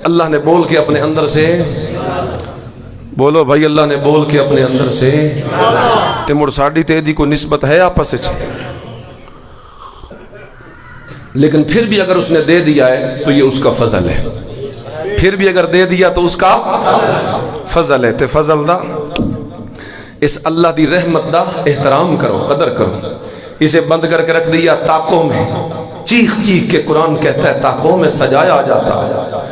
اللہ نے بول کے اپنے اندر سے, بولو بھائی, اللہ نے بول کے اپنے اندر سے. تے مڑ ساڈی تے دی کوئی نسبت ہے آپس وچ؟ لیکن پھر بھی اگر اس نے دے دیا ہے تو یہ اس کا فضل ہے. پھر بھی اگر دے دیا تو اس کا فضل ہے. تے فضل دا, اس اللہ دی رحمت دا احترام کرو, قدر کرو. اسے بند کر کے رکھ دیا تاکوں میں, چیخ چیخ کے قرآن کہتا ہے تاکوں میں سجایا جاتا,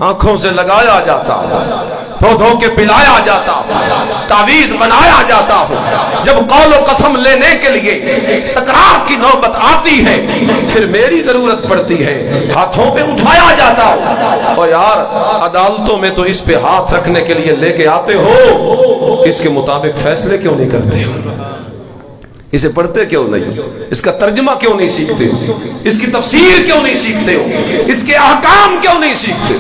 آنکھوں سے لگایا جاتا, دھو دھو کے پلایا جاتا, تعویذ بنایا جاتا. جب قول و قسم لینے کے لیے تکرار کی نوبت آتی ہے پھر میری ضرورت پڑتی ہے, ہاتھوں پہ اٹھایا جاتا. اور یار عدالتوں میں تو اس پہ ہاتھ رکھنے کے لیے لے کے آتے ہو, اس کے مطابق فیصلے کیوں نہیں کرتے ہو؟ اسے پڑھتے کیوں نہیں؟ اس کا ترجمہ کیوں نہیں سیکھتے؟ اس کی تفسیر کیوں نہیں سیکھتے ہو؟ اس کے احکام کیوں نہیں سیکھتے؟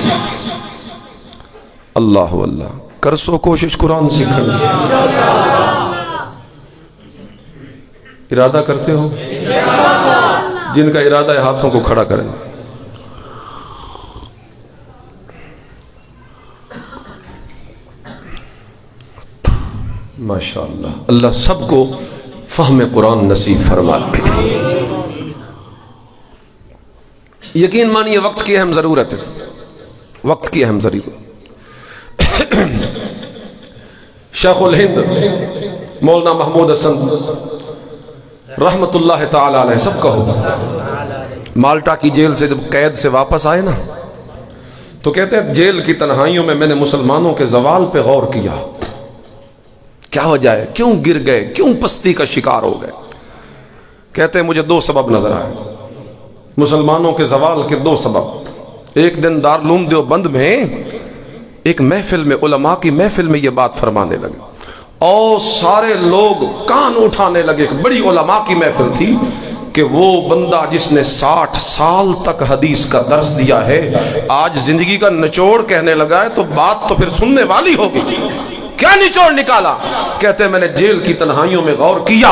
اللہ اللہ کرسو کوشش قرآن سیکھنے. ارادہ کرتے ہو؟ جن کا ارادہ ہے ہاتھوں کو کھڑا کریں. ماشاءاللہ، اللہ سب کو فہم قرآن نصیب فرمائے۔ یقین مانیے وقت کی اہم ضرورت ہے، وقت کی اہم ضرورت۔ شیخ الہند مولانا محمود حسن رحمت اللہ تعالی علیہ، سب کہو، مالٹا کی جیل سے جب قید سے واپس آئے نا تو کہتے ہیں جیل کی تنہائیوں میں میں نے مسلمانوں کے زوال پہ غور کیا، کیا وجہ ہے، کیوں گر گئے، کیوں پستی کا شکار ہو گئے؟ کہتے ہیں مجھے دو سبب نظر آئے مسلمانوں کے زوال کے، دو سبب۔ ایک دن دارالعلوم دیوبند میں ایک محفل میں، علماء کی محفل میں یہ بات فرمانے لگے اور سارے لوگ کان اٹھانے لگے، ایک بڑی علماء کی محفل تھی کہ وہ بندہ جس نے 60 سال تک حدیث کا درس دیا ہے آج زندگی کا نچوڑ کہنے لگا ہے، تو بات تو پھر سننے والی ہوگی۔ کیا نچوڑ نکالا؟ کہتے ہیں میں نے جیل کی تنہائیوں میں غور کیا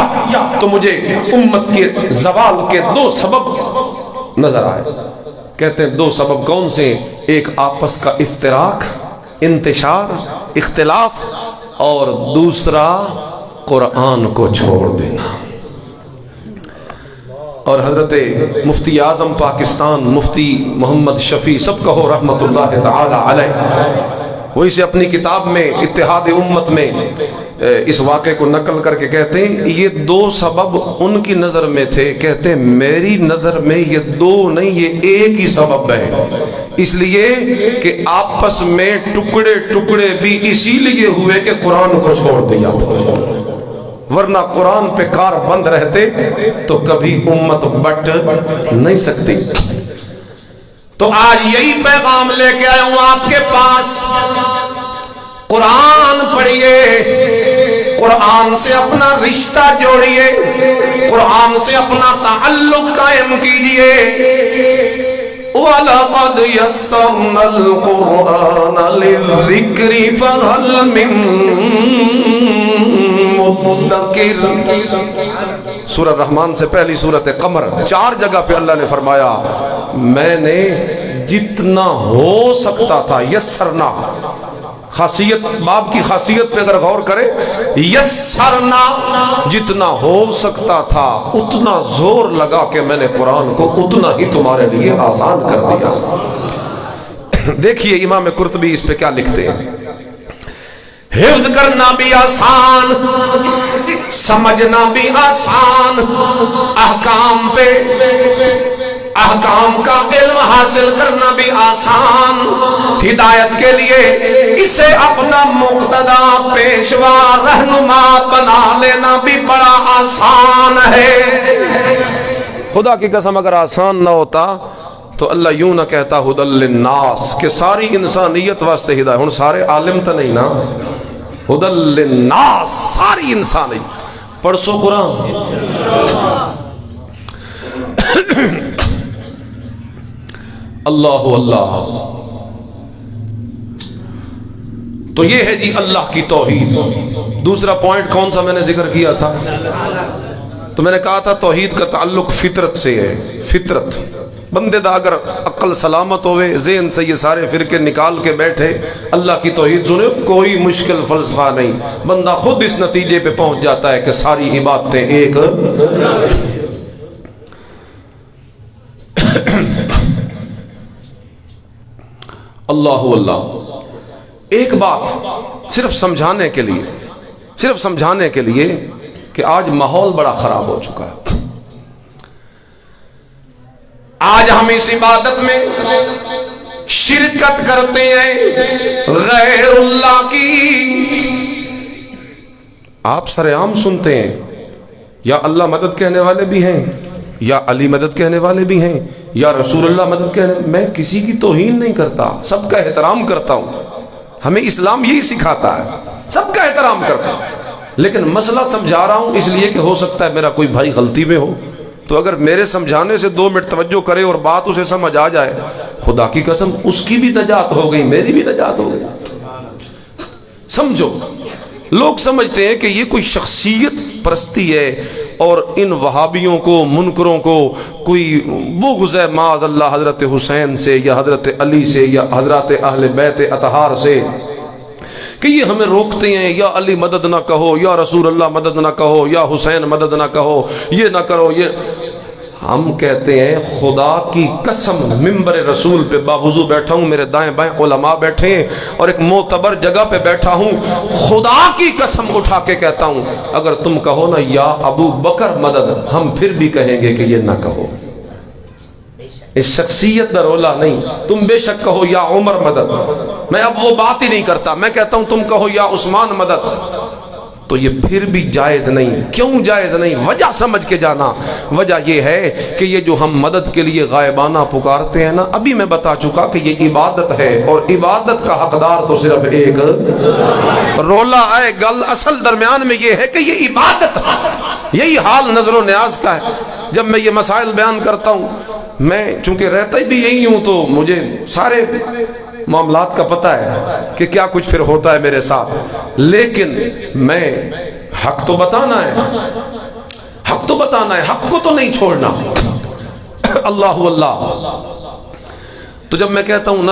تو مجھے امت کے زوال کے دو سبب نظر آئے۔ کہتے ہیں دو سبب کون سے؟ ایک آپس کا افتراق، انتشار، اختلاف، اور دوسرا قرآن کو چھوڑ دینا۔ اور حضرت مفتی اعظم پاکستان مفتی محمد شفیع، سب کہو رحمت اللہ تعالی علیہ، وہ اسے اپنی کتاب میں اتحاد امت میں اس واقعے کو نقل کر کے کہتے ہیں یہ دو سبب ان کی نظر میں تھے، کہتے ہیں میری نظر میں یہ دو نہیں، یہ ایک ہی سبب ہے، اس لیے کہ آپس میں ٹکڑے ٹکڑے بھی اسی لیے ہوئے کہ قرآن کو چھوڑ دیا تھا، ورنہ قرآن پہ کار بند رہتے تو کبھی امت بٹ نہیں سکتی۔ تو آج یہی پیغام لے کے آیا ہوں آپ کے پاس، قرآن پڑھیے، قرآن سے اپنا رشتہ جوڑیے، قرآن سے اپنا تعلق قائم کیجیے۔ وَلَقَدْ يَسَّرْنَا الْقُرْآنَ لِلذِّكْرِ فَهَلْ مِن مُدَّكِرٍ۔ سورہ رحمان سے پہلی سورت قمر، 4 جگہ پہ اللہ نے فرمایا میں نے جتنا ہو سکتا تھا، یسرنا، خاصیت باب کی خاصیت پہ اگر غور کرے، یسرنا، جتنا ہو سکتا تھا اتنا زور لگا کہ میں نے قرآن کو اتنا ہی تمہارے لیے آسان کر دیا۔ دیکھیے امام قرطبی اس پہ کیا لکھتے ہیں، حفظ کرنا بھی آسان، سمجھنا بھی آسان، احکام پہ احکام کا علم حاصل کرنا بھی آسان، ہدایت کے لیے اسے اپنا مقتدا پیشوا رہنما بنا لینا بھی بڑا آسان ہے۔ خدا کی قسم اگر آسان نہ ہوتا تو اللہ یوں نہ کہتا ہدی للناس کہ ساری انسانیت واسطے ہدایت، ہن سارے عالم تو نہیں نا، ہدی للناس ساری انسانیت۔ پڑھ سو قرآن۔ اللہ اللہ، تو یہ ہے جی اللہ کی توحید۔ دوسرا پوائنٹ کون سا میں نے ذکر کیا تھا؟ تو میں نے کہا تھا توحید کا تعلق فطرت سے ہے، فطرت۔ بندے دا اگر عقل سلامت ہوئے، ذہن سے یہ سارے فرقے نکال کے بیٹھے، اللہ کی توحید سنے، کوئی مشکل فلسفہ نہیں، بندہ خود اس نتیجے پہ پہنچ جاتا ہے کہ ساری عبادتیں ایک۔ اللہ اللہ، ایک بات صرف سمجھانے کے لیے، صرف سمجھانے کے لیے کہ آج ماحول بڑا خراب ہو چکا ہے۔ آج ہم اس عبادت میں شرکت کرتے ہیں غیر اللہ کی، آپ سر عام سنتے ہیں یا اللہ مدد کہنے والے بھی ہیں، یا علی مدد کہنے والے بھی ہیں، یا رسول اللہ مدد کہنے، میں کسی کی توہین نہیں کرتا، سب کا احترام کرتا ہوں، ہمیں اسلام یہی سکھاتا ہے، سب کا احترام کرتا ہوں، لیکن مسئلہ سمجھا رہا ہوں اس لیے کہ ہو سکتا ہے میرا کوئی بھائی غلطی میں ہو، تو اگر میرے سمجھانے سے 2 منٹ توجہ کرے اور بات اسے سمجھ آ جائے، خدا کی قسم اس کی بھی نجات ہو گئی، میری بھی نجات ہو گئی۔ سمجھو، لوگ سمجھتے ہیں کہ یہ کوئی شخصیت پرستی ہے اور ان وہابیوں کو، منکروں کو کوئی بغض ہے معاذ اللہ حضرت حسین سے یا حضرت علی سے یا حضرت اہل بیت اطہار سے، کہ یہ ہمیں روکتے ہیں، یا علی مدد نہ کہو، یا رسول اللہ مدد نہ کہو، یا حسین مدد نہ کہو، یہ نہ کرو یہ۔ ہم کہتے ہیں خدا کی قسم ممبر رسول پہ باوضو بیٹھا ہوں، میرے دائیں بائیں علماء بیٹھے ہیں اور ایک معتبر جگہ پہ بیٹھا ہوں، خدا کی قسم اٹھا کے کہتا ہوں اگر تم کہو نا یا ابو بکر مدد، ہم پھر بھی کہیں گے کہ یہ نہ کہو۔ اس شخصیت کا رولا نہیں، تم بے شک کہو یا عمر مدد، میں اب وہ بات ہی نہیں کرتا، میں کہتا ہوں تم کہو یا عثمان مدد، تو یہ پھر بھی جائز نہیں۔ کیوں جائز نہیں؟ وجہ سمجھ کے جانا۔ وجہ یہ ہے کہ یہ جو ہم مدد کے لیے غائبانہ پکارتے ہیں نا، ابھی میں بتا چکا کہ یہ عبادت ہے، اور عبادت کا حقدار تو صرف ایک۔ رولا ہے گل اصل درمیان میں یہ ہے کہ یہ عبادت ہے۔ یہی حال نظر و نیاز کا ہے۔ جب میں یہ مسائل بیان کرتا ہوں، میں چونکہ رہتا ہی بھی یہی ہوں تو مجھے سارے معاملات کا پتہ ہے کہ کیا کچھ پھر ہوتا ہے میرے ساتھ، لیکن میں حق تو بتانا ہے، حق تو بتانا ہے، حق کو تو نہیں چھوڑنا۔ اللہ اللہ۔ تو جب میں کہتا ہوں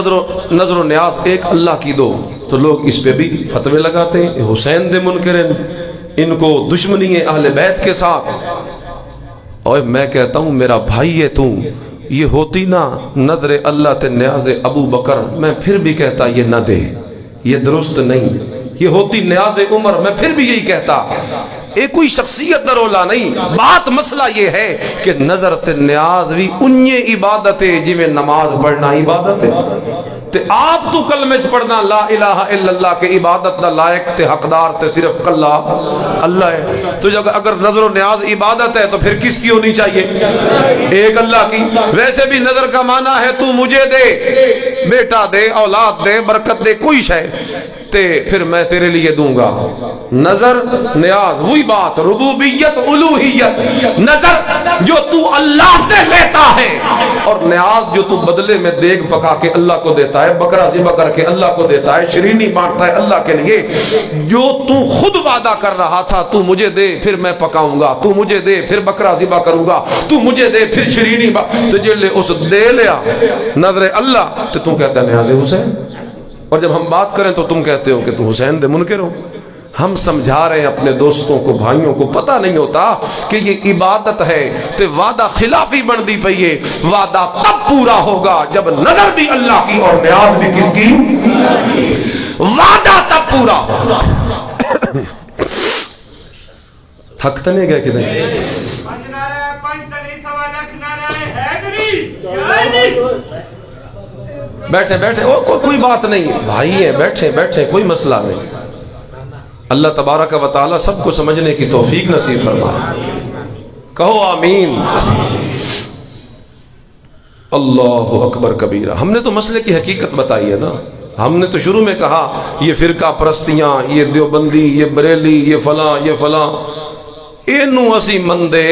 نظر و نیاز ایک اللہ کی دو، تو لوگ اس پہ بھی فتوے لگاتے ہیں، حسین دے منکرن، ان کو دشمنی ہے اہل بیت کے ساتھ۔ اور میں کہتا ہوں میرا بھائی ہے تو، یہ ہوتی نا نظر اللہ تے نیاز ابو بکر، میں پھر بھی کہتا یہ نہ دے، یہ درست نہیں۔ یہ ہوتی نیاز عمر، میں پھر بھی یہی کہتا۔ ایک کوئی شخصیت دا رولا نہیں، بات مسئلہ یہ ہے کہ نظر تے نیاز بھی انیہ عبادت ہے جی میں نماز پڑھنا عبادت ہے۔ تے آپ تو کلمہ پڑھنا لا الہ الا اللہ کے عبادت دا لائق تے حقدار تے صرف اللہ ہے۔ تو اگر نظر و نیاز عبادت ہے تو پھر کس کی ہونی چاہیے؟ ایک اللہ کی۔ ویسے بھی نظر کا معنی ہے تو مجھے دے، بیٹا دے، اولاد دے، برکت دے، کوئی شے تے پھر میں تیرے لیے دوں گا۔ نظر نیاز وہی بات، ربوبیت الوہیت۔ نظر جو تو اللہ سے لیتا ہے، اور نیاز جو تو بدلے میں دیگ پکا کے اللہ کو دیتا ہے، بکرا ذبح کر کے اللہ کو دیتا ہے، شرینی بانٹتا ہے اللہ کے لیے۔ جو تو خود وعدہ کر رہا تھا تو مجھے دے پھر میں پکاؤں گا، تو مجھے دے پھر بکرا ذبح کروں گا، تو مجھے دے پھر شرینی تجھے لے، اس دے لیا نظر اللہ، تو تم کہتا ہے نیاز حسین۔ اور جب ہم بات کریں تو تم کہتے ہو کہ تم حسین دے منکر ہو۔ ہم سمجھا رہے ہیں اپنے دوستوں کو، بھائیوں کو، پتہ نہیں ہوتا کہ یہ عبادت ہے تے وعدہ خلافی بن دی پئی ہے۔ وعدہ تب پورا ہوگا جب نظر بھی اللہ کی اور نیاز بھی کس کی؟ وعدہ تب پورا ہوگا۔ تھک تنے گئے کہ نہیں؟ بیٹھے بیٹھے، کوئی بات نہیں، بھائی ہیں، بیٹھے بیٹھے، کوئی مسئلہ نہیں۔ اللہ تبارک و تعالی سب کو سمجھنے کی توفیق نصیب فرمائے، کہو آمین۔ اللہ اکبر کبیرہ۔ ہم نے تو مسئلے کی حقیقت بتائی ہے نا۔ ہم نے تو شروع میں کہا یہ فرقہ پرستیاں، یہ دیوبندی، یہ بریلی، یہ فلاں یہ فلاں، اینو اسی مندے۔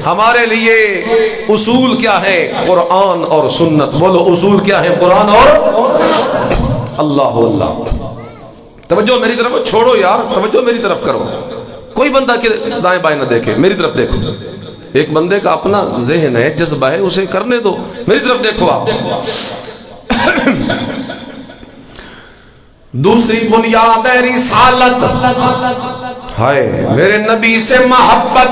ہمارے لیے اصول کیا ہے؟ قرآن اور سنت۔ بولو اصول کیا ہے؟ قرآن اور اللہ اللہ۔ توجہ میری طرف چھوڑو یار، توجہ میری طرف کرو۔ کوئی بندہ کہ دائیں بائیں نہ دیکھے، میری طرف دیکھو۔ ایک بندے کا اپنا ذہن ہے، جذبہ ہے، اسے کرنے دو، میری طرف دیکھو آپ۔ دوسری بنیاد ہے رسالت۔ ہائے میرے نبی سے محبت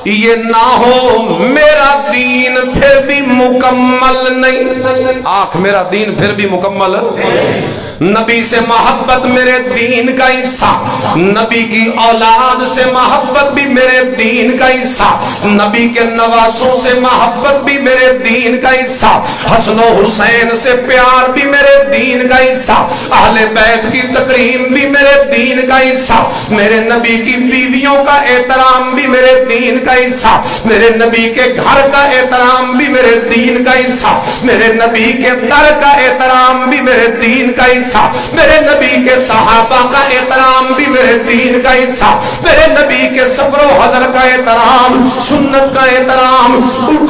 یہ نہ ہو میرا دین پھر بھی مکمل نہیں۔ آنکھ میرا دین پھر بھی مکمل ہے۔ نبی سے محبت میرے دین کا حصہ، نبی کی اولاد سے محبت بھی میرے دین کا حصہ، نبی کے نواسوں سے محبت بھی میرے دین کا حصہ، حسن و حسین سے پیار بھی میرے دین کا حصہ، اہل بیت کی تکریم بھی میرے دین کا حصہ، میرے نبی کی بیویوں کا احترام بھی میرے دین کا حصہ، میرے نبی کے گھر کا احترام بھی میرے دین کا حصہ، میرے نبی کے در کا احترام بھی میرے دین کا حصہ، میرے نبی کے صحابہ کا احترام بھی میرے دین کا حصہ، میرے نبی کے صبر و حضر کا احترام، سنت کا احترام،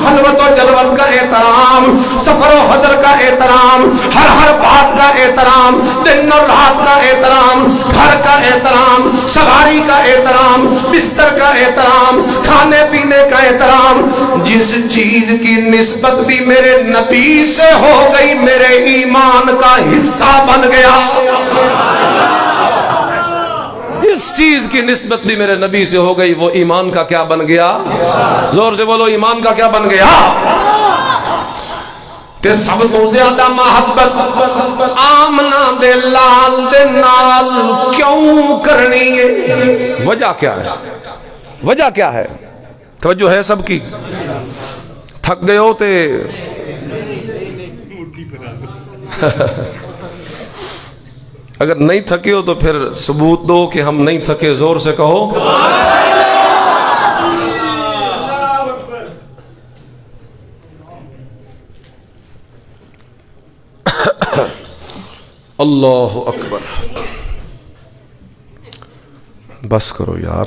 خلوت و جلوت کا احترام، صبر و حضر کا احترام، ہر بات کا احترام، دن اور رات کا احترام، گھر کا احترام، سواری کا احترام، بستر کا احترام، کھانے پینے کا احترام، جس چیز کی نسبت بھی میرے نبی سے ہو گئی میرے ایمان کا حصہ بن گیا۔ اس چیز کی نسبت بھی میرے نبی سے ہو گئی، وہ ایمان کا کیا بن گیا؟ زور سے بولو، ایمان کا کیا بن گیا؟ کہ سب تو زیادہ محبت آمنہ دے لال دے نال کیوں کرنی ہے؟ وجہ کیا ہے؟ وجہ کیا ہے؟ توجہ ہے سب کی؟ تھک گئے ہوتے اگر نہیں تھکے ہو تو پھر ثبوت دو کہ ہم نہیں تھکے، زور سے کہو۔ اللہ اکبر، بس کرو یار۔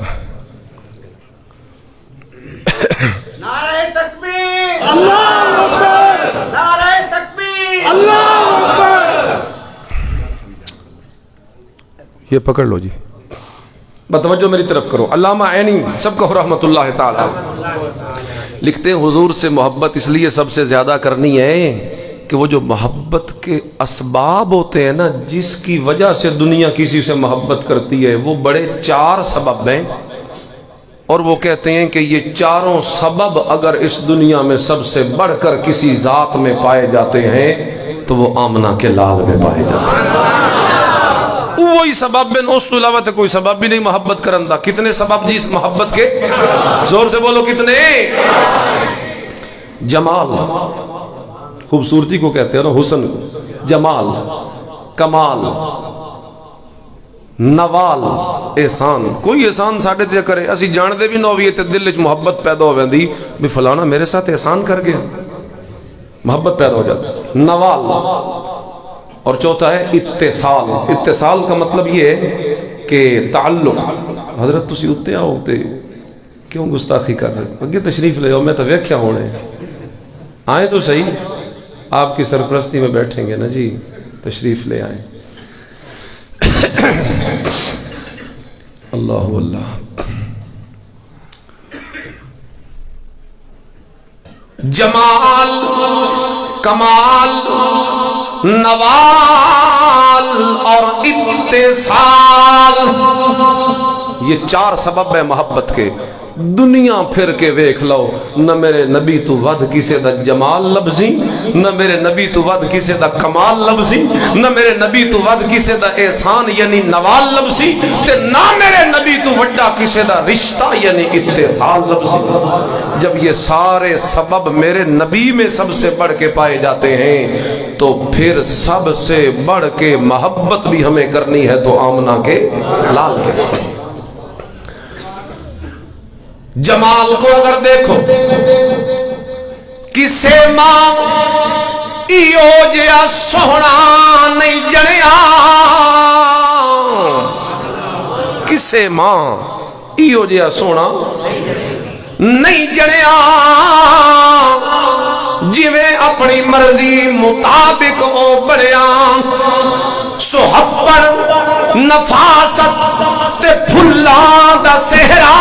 نعرہ تکبیر، اللہ اکبر، نعرہ تکبیر، اللہ اکبر۔ یہ پکڑ لو جی، بتوجہ میری طرف کرو۔ علامہ عینی سب کو رحمت اللہ تعالی لکھتے ہیں حضور سے محبت اس لیے سب سے زیادہ کرنی ہے کہ وہ جو محبت کے اسباب ہوتے ہیں نا، جس کی وجہ سے دنیا کسی سے محبت کرتی ہے، وہ بڑے 4 سبب ہیں، اور وہ کہتے ہیں کہ یہ چاروں سبب اگر اس دنیا میں سب سے بڑھ کر کسی ذات میں پائے جاتے ہیں تو وہ آمنہ کے لال میں پائے جاتے ہیں۔ وہی سبب بن، اس تو علاوہ کوئی سبب بھی نہیں محبت کرندہ۔ کتنے سبب جی اس محبت کے؟ زور سے بولو کتنے؟ جمال، خوبصورتی کو کہتے ہیں نا، حسن کو، جمال، کمال، نوال، احسان۔ کوئی احسان ساڑھے تے کرے، اسی جان دے بھی نہ ہوئی تے دل وچ محبت پیدا ہو ویندی بھی فلانا میرے ساتھ احسان کر گیا، محبت پیدا ہو جاتی۔ نوال، اور چوتھا ہے اتصال۔ اتصال کا مطلب یہ ہے کہ تعلق۔ حضرت تسی اتے آؤ تے کیوں گستاخی کر رہے؟ اگے تشریف لے آؤ، میں تو ویکھیا ہونے، آئیں تو صحیح، آپ کی سرپرستی میں بیٹھیں گے نا جی، تشریف لے آئیں۔ اللہ اللہ، جمال، کمال، نوال اور اتصال، یہ 4 سبب ہے محبت کے۔ دنیا پھر کے ویکھ لو، نہ میرے نبی تو ود کسے دا جمال لبزی، نہ میرے نبی تو ود کسے دا کمال لبزی، نہ میرے نبی تو ود کسے دا احسان یعنی نوال لبزی، تے نہ میرے نبی تو وڈا کسے دا رشتہ یعنی اتصال لبزی۔ جب یہ سارے سبب میرے نبی میں سب سے بڑھ کے پائے جاتے ہیں تو پھر سب سے بڑھ کے محبت بھی ہمیں کرنی ہے تو آمنہ کے لال کے۔ جمال کو اگر دیکھو، کسے ماں ایو جیا سونا نہیں جنیا، کسے ماں ایو جیا سونا نہیں جنیا، جویں اپنی مرضی مطابق او بڑیا، سحبر نفاست تے پھلا دا سہرا،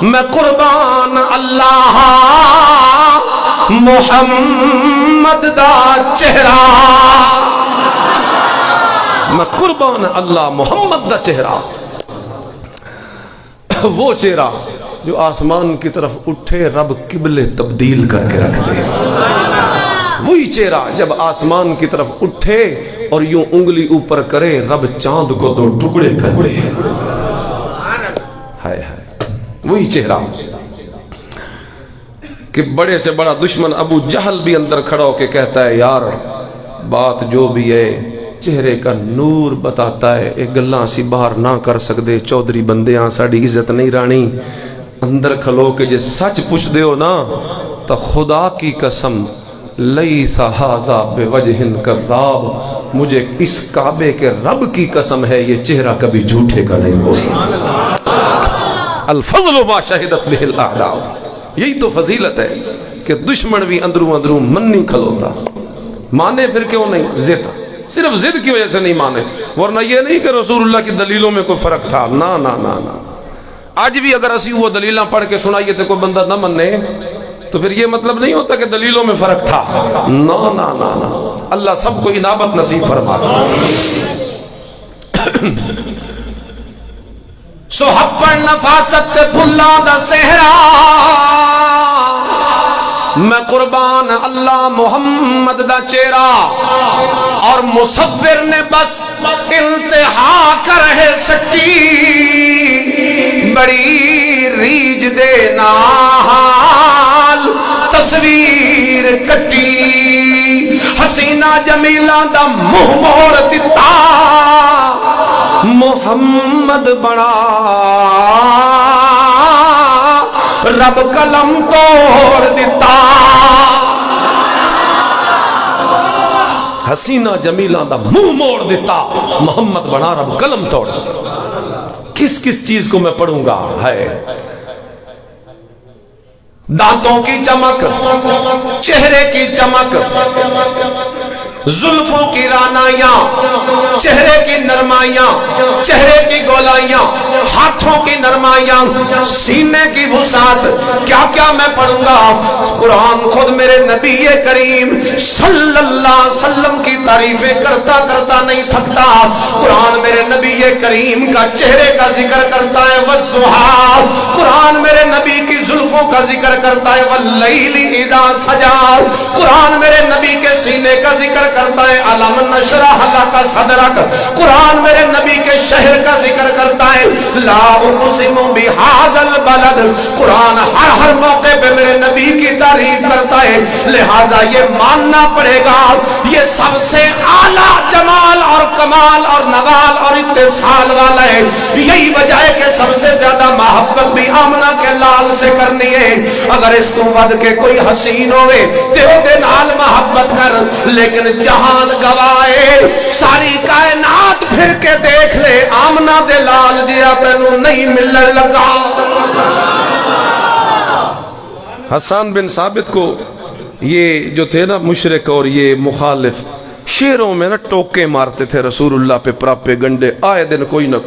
میں قربان اللہ محمد دا چہرہ، میں قربان اللہ محمد دا چہرہ، وہ چہرہ جو آسمان کی طرف اٹھے رب قبلے تبدیل کر کے رکھ دے، وہی چہرہ جب آسمان کی طرف اٹھے اور یوں انگلی اوپر کرے رب چاند کو 2 ٹکڑے کر دے، ہائے ہائے، وہی چہرہ کہ بڑے سے بڑا دشمن ابو جہل بھی اندر کھڑا ہو کے کہتا ہے یار بات جو بھی ہے چہرے کا نور بتاتا ہے، ایک گلاں سی باہر نہ کر سکتے، چودھری بندیاں ساڑی عزت نہیں رانی، اندر کھلو کے جے سچ پوچھ دے ہو نا تو خدا کی قسم لیس ھذا بوجہ کذاب، مجھے اس کعبے کے رب کی قسم ہے یہ چہرہ کبھی جھوٹے کا نہیں ہو سکتا۔ الفضل ما شہدت بہ الاعداء، یہی تو فضیلت ہے کہ دشمن بھی اندروں اندروں من نہیں کھلوتا، مانے پھر کیوں نہیں، ضد صرف ضد کی وجہ سے نہیں مانے، ورنہ یہ نہیں کہ رسول اللہ کی دلیلوں میں کوئی فرق تھا، نا نا نا نا۔ آج بھی اگر اسی وہ دلیلاں پڑھ کے سنائیے تو کوئی بندہ نہ منے تو پھر یہ مطلب نہیں ہوتا کہ دلیلوں میں فرق تھا، نا نا نا نا۔ اللہ سب کو انابت نصیب فرما۔ سحبر نفاست پھلا دا صحرا، میں قربان اللہ محمد دا چہرہ، اور مصور نے بس انتہا کر ہے سکی، بڑی ریج دے نال تصویر کٹی، حسینہ جمیلہ دا منہ موڑ دیتا، محمد بڑا رب قلم توڑ دیتا، حسینہ جمیلہ دا منہ موڑ دیتا، محمد بڑا رب قلم توڑ دیتا۔ کس کس چیز کو میں پڑھوں گا؟ ہے دانتوں کی چمک، چہرے کی چمک، زلفوں کی رانائیاں، چہرے کی نرمائیاں، چہرے کی گولائیاں، ہاتھوں کی نرمائیاں، سینے کی وسعت، کیا کیا میں پڑھوں گا؟ قرآن خود میرے نبی کریم صلی اللہ علیہ وسلم کی تعریفیں کرتا کرتا نہیں تھکتا۔ قرآن میرے نبی کریم کا چہرے کا ذکر کرتا ہے، والضحیٰ، قرآن میرے نبی کی زلفوں کا ذکر کرتا ہے، واللیل اذا سجا، قرآن میرے نبی کے سینے کا ذکر کرتا ہے، علم نشرح لک صدرک، قرآن میرے نبی کے شہر کا ذکر کرتا ہے، لا اقسم بہذا البلد، قرآن ہر موقع پہ میرے نبی کی تعریف کرتا ہے۔ لہٰذا یہ ماننا پڑے گا یہ سب سے اعلیٰ جمال اور کمال اور نوال اور اتصال والا ہے۔ یہی وجہ ہے کہ سب سے زیادہ محبت بھی آمنہ کے لال سے کرنی ہے۔ اگر اس کو ود کے کوئی حسین ہوئے تیرے دے نال محبت کر، لیکن جہان گوائے ساری کائنات پھر کے دیکھ لے، آمنہ دے لال دیا تینوں نہیں ملن لگا۔ حسان بن ثابت کو یہ جو تھے نا مشرک اور یہ مخالف، شیروں میں نا ٹوکے مارتے تھے رسول اللہ پہ، پراپے گنڈے آئے دن کوئی نہ۔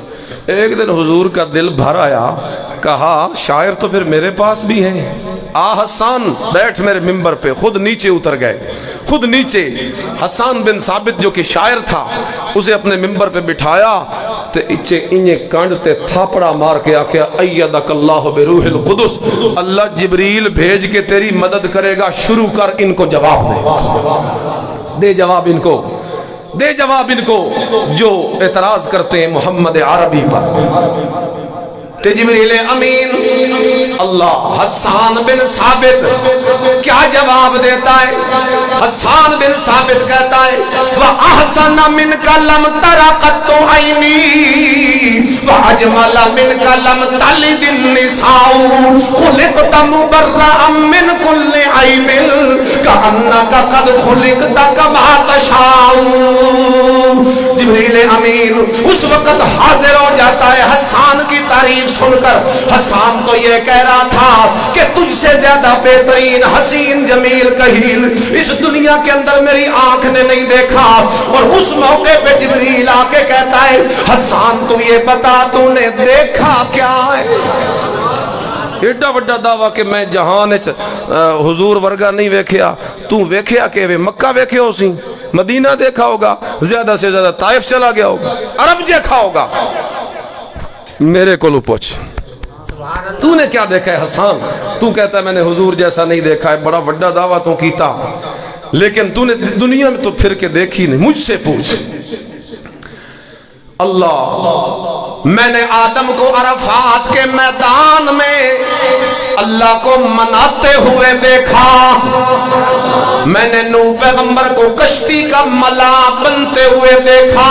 ایک دن حضور کا دل بھر آیا، کہا شاعر تو پھر میرے پاس بھی ہیں، آ حسان بیٹھ میرے ممبر پہ۔ خود نیچے اتر گئے، خود نیچے۔ حسان بن ثابت جو کہ شاعر تھا اسے اپنے ممبر پہ بٹھایا تے اچھے انہیں کانڈ تے تھاپڑا مار کے آکھیا ایدک اللہ بروح القدس، اللہ جبریل بھیج کے تیری مدد کرے گا، شروع کر ان کو جواب دے جواب ان کو، دے جواب ان کو جو اعتراض کرتے ہیں محمد عربی پر۔ تے جبریل امین اللہ حسان بن ثابت کیا جواب دیتا ہے؟ حسان بن ثابت کہتا ہے وَأَحْسَنَ مِنْكَ لَمْ تَرَ قَطُّ عَيْنِي وَأَجْمَلَ مِنْكَ لَمْ تَلِدِ النِّسَاءُ خُلِقْتَ مُبَرَّأً مِنْ كُلِّ عَيْبٍ كَأَنَّكَ قَدْ خُلِقْتَ كَمَا تَشَاءُ۔ جبریل امین اس وقت حاضر ہو جاتا ہے حسان کی تعریف سن کر۔ حسان تو یہ کہہ رہا تھا کہ تجھ سے زیادہ بہترین حسین جمیل کہیل اس دنیا کے اندر میری آنکھ نے نہیں دیکھا۔ اور اس موقع پہ جبریل آ کے کہتا ہے حسان تو یہ بتا تو نے دیکھا کیا ہے؟ ایڈا وڈا دعویٰ کہ میں جہان حضور ورگا نہیں ویکھیا، تو ویکھیا کہ مکہ ویکھیا ہو سی، مدینہ دیکھا ہوگا، زیادہ سے زیادہ طائف چلا گیا ہوگا، عرب دیکھا ہوگا، میرے کو لو پوچھ تو نے کیا دیکھا ہے حسان؟ تو کہتا ہے میں نے حضور جیسا نہیں دیکھا ہے، بڑا وڈا دعویٰ تو کیتا، لیکن تو نے دنیا میں تو پھر کے دیکھی نہیں، مجھ سے پوچھ۔ اللہ میں نے آدم کو عرفات کے میدان میں اللہ کو مناتے ہوئے دیکھا، میں نے نوح پیغمبر کو کشتی کا ملا بنتے ہوئے دیکھا،